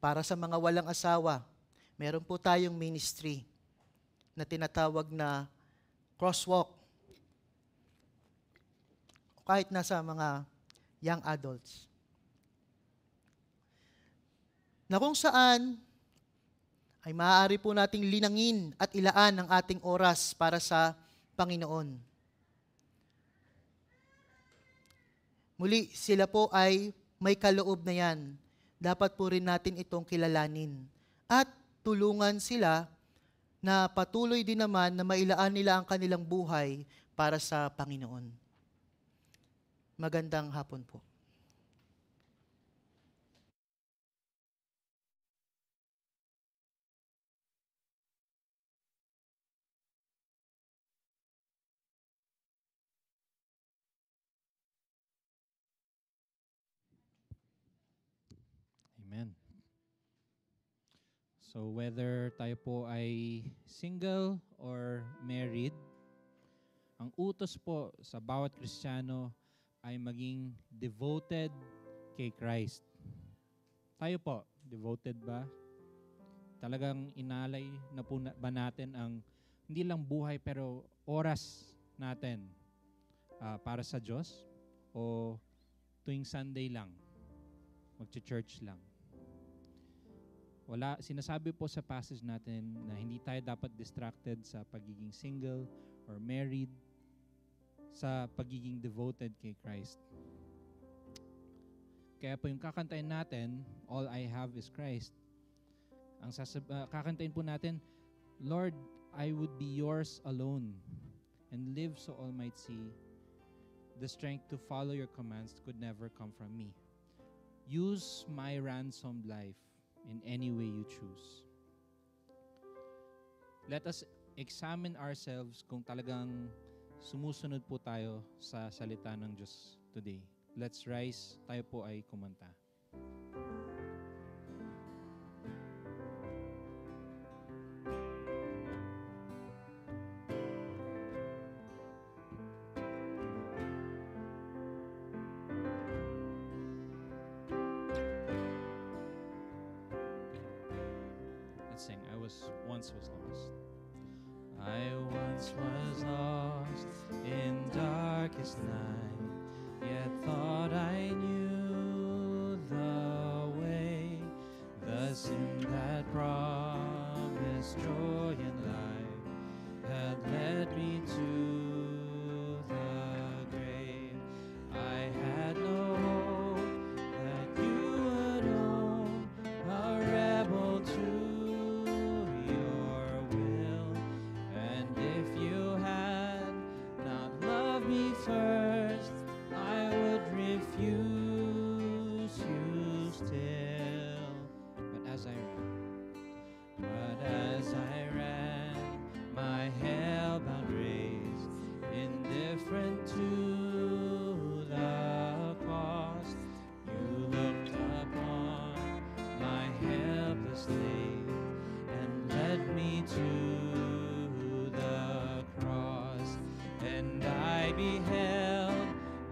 para sa mga walang asawa, meron po tayong ministry na tinatawag na crosswalk. Kahit nasa mga young adults. Na kung saan ay maaari po nating linangin at ilaan ang ating oras para sa Panginoon. Muli, sila po ay may kaloob na yan. Dapat po rin natin itong kilalanin. At tulungan sila na patuloy din naman na mailaan nila ang kanilang buhay para sa Panginoon. Magandang hapon po. Amen. So whether tayo po ay single or married, ang utos po sa bawat Kristiyano ay maging devoted kay Christ. Tayo po, devoted ba? Talagang inalay na po ba natin ang hindi lang buhay pero oras natin para sa Diyos? O tuwing Sunday lang, magche-church lang? Wala, sinasabi po sa passage natin na hindi tayo dapat distracted sa pagiging single or married, sa pagiging devoted kay Christ. Kaya po yung kakantayin natin, All I Have is Christ. Ang kakantayin po natin, Lord, I would be yours alone and live so all might see. The strength to follow your commands could never come from me. Use my ransomed life in any way you choose. Let us examine ourselves kung talagang sumusunod po tayo sa salita ng Diyos today. Let's rise. Tayo po ay kumanta. Sing, once was lost. I once was lost in darkest night, yet thought I knew the way. The sin that promised joy and life had led me to the grave. I had no hope that you would own a rebel to first, I would refuse you still. But as I ran, my hell-bound race, indifferent to the cost, you looked upon my helpless state and led me to the cross. And I beheld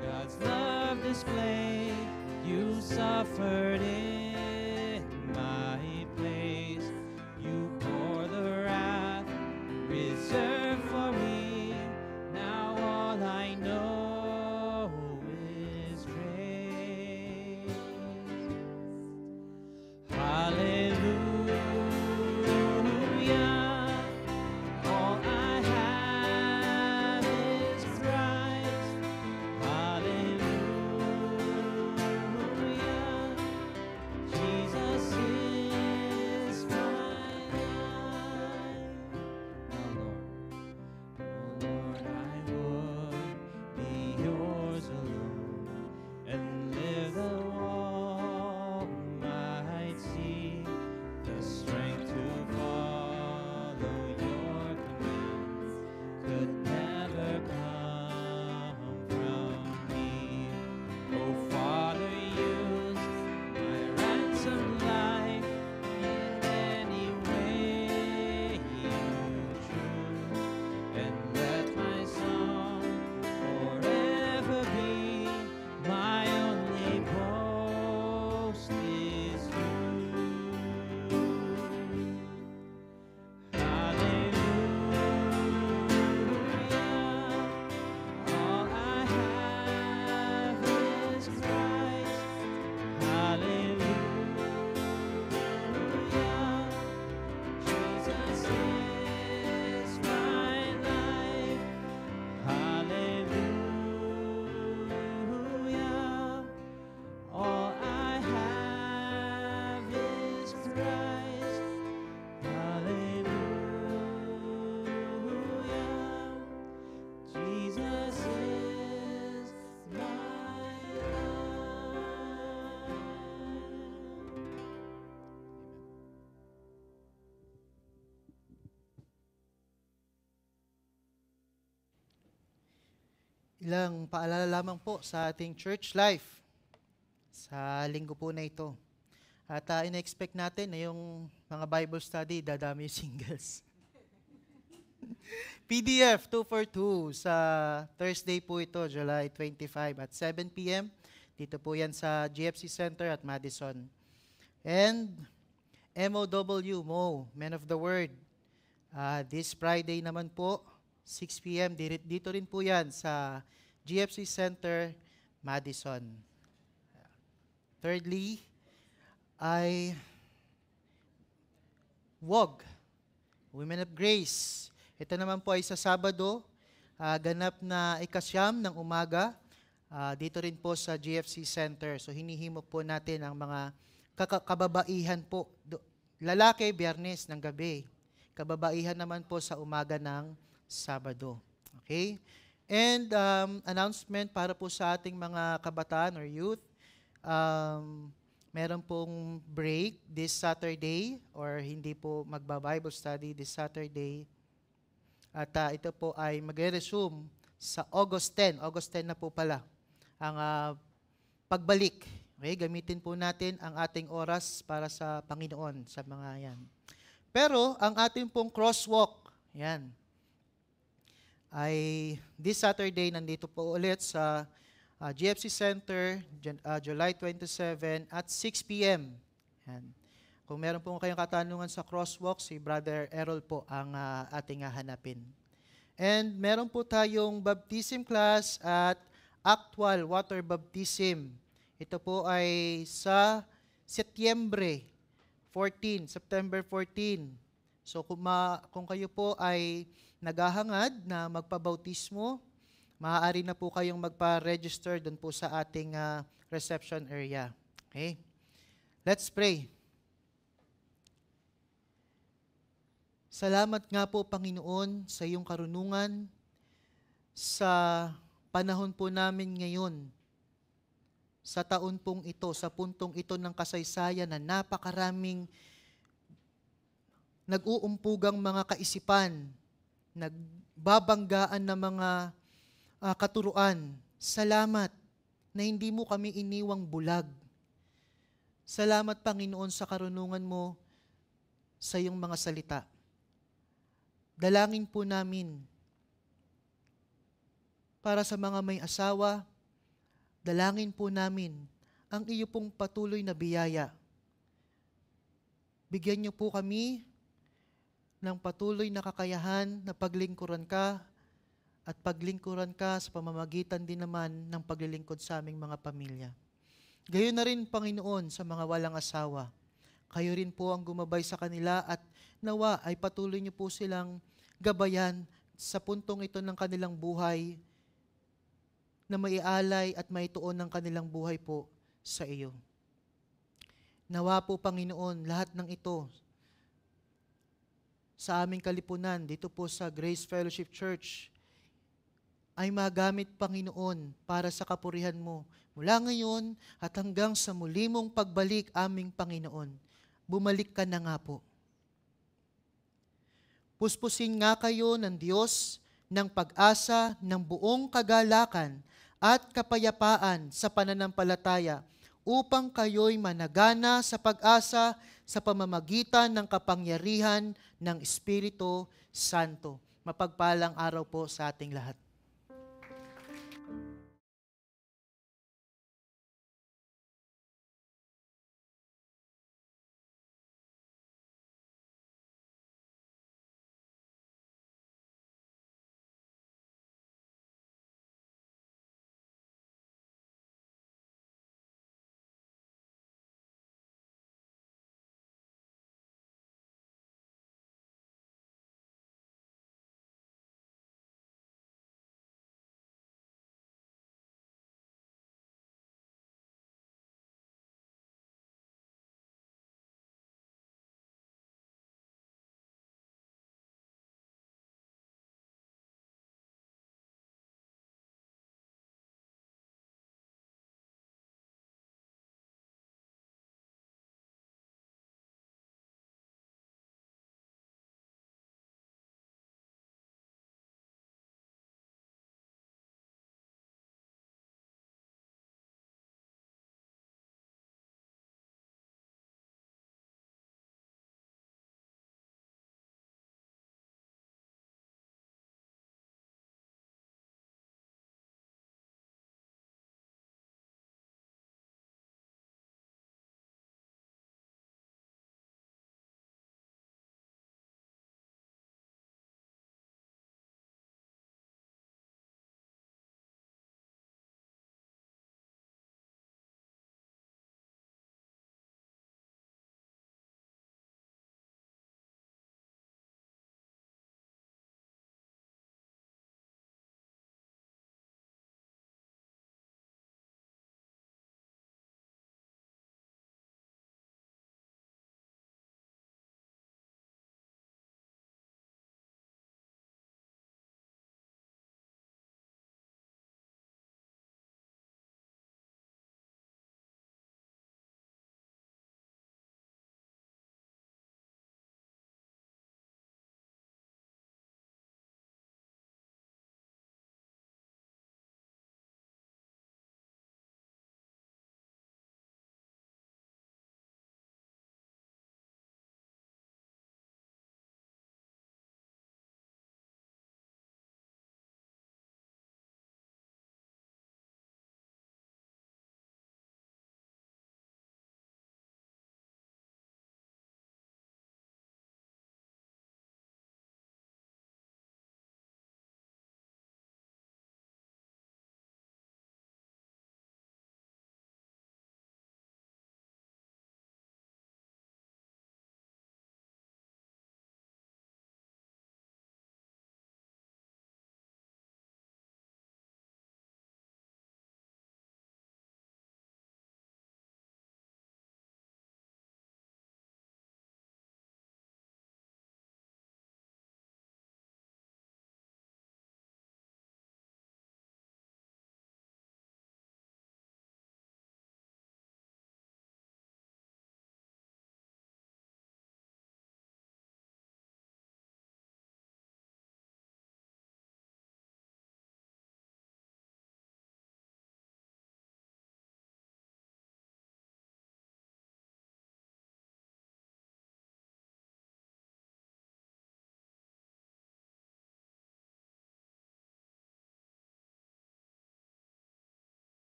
God's love displayed. You suffered in my place. You bore the wrath reserved for me. Now all I know is grace. Hallelujah. All I have is Christ. Hallelujah. Ilang paalala lamang po sa ating church life sa linggo po na ito. At ina-expect natin na yung mga Bible study, dadami yung singles. PDF 242 sa Thursday po ito, July 25 at 7 p.m. Dito po yan sa GFC Center at Madison. And MOW, Men of the Word. This Friday naman po, 6 p.m. Dito rin po yan sa GFC Center, Madison. Thirdly, ay WOG, Women of Grace. Ito naman po ay sa Sabado, ganap na 9:00 ng umaga, dito rin po sa GFC Center. So hinihimok po natin ang mga kababaihan po. Lalaki, Biyernes ng gabi. Kababaihan naman po sa umaga ng Sabado. Okay? And announcement para po sa ating mga kabataan or youth. Meron pong break this Saturday or hindi po magba-Bible study this Saturday. At ito po ay magre-resume sa August 10. August 10 na po pala ang pagbalik. Okay, gamitin po natin ang ating oras para sa Panginoon sa mga yan. Pero ang ating pong crosswalk, yan, ay this Saturday nandito po ulit sa GFC Center, July 27 at 6 p.m. Yan. Kung meron po kayong katanungan sa crosswalk, si Brother Errol po ang ating hanapin. And meron po tayong baptism class at actual water baptism. Ito po ay sa September 14. So kung kayo po ay naghahangad na magpabautismo, maaari na po kayong magpa-register doon po sa ating reception area. Okay? Let's pray. Salamat nga po, Panginoon, sa iyong karunungan sa panahon po namin ngayon, sa taon pong ito, sa puntong ito ng kasaysayan na napakaraming nag-uumpugang mga kaisipan, nagbabanggaan na mga katuruan. Salamat na hindi mo kami iniwang bulag. Salamat, Panginoon, sa karunungan mo sa iyong mga salita. Dalangin po namin para sa mga may asawa, dalangin po namin ang iyo pong patuloy na biyaya. Bigyan niyo po kami ng patuloy na kakayahan na paglingkuran ka at paglingkuran ka sa pamamagitan din naman ng paglilingkod sa aming mga pamilya. Gayon na rin, Panginoon, sa mga walang asawa. Kayo rin po ang gumabay sa kanila at nawa ay patuloy niyo po silang gabayan sa puntong ito ng kanilang buhay na maialay at maituon ng kanilang buhay po sa iyo. Nawa po, Panginoon, lahat ng ito sa aming kalipunan dito po sa Grace Fellowship Church ay magamit, Panginoon, para sa kapurihan mo. Mula ngayon at hanggang sa muli mong pagbalik, aming Panginoon. Bumalik ka na nga po. Puspusin nga kayo ng Diyos ng pag-asa ng buong kagalakan at kapayapaan sa pananampalataya upang kayo'y managana sa pag-asa sa pamamagitan ng kapangyarihan ng Espiritu Santo. Mapagpalang araw po sa ating lahat.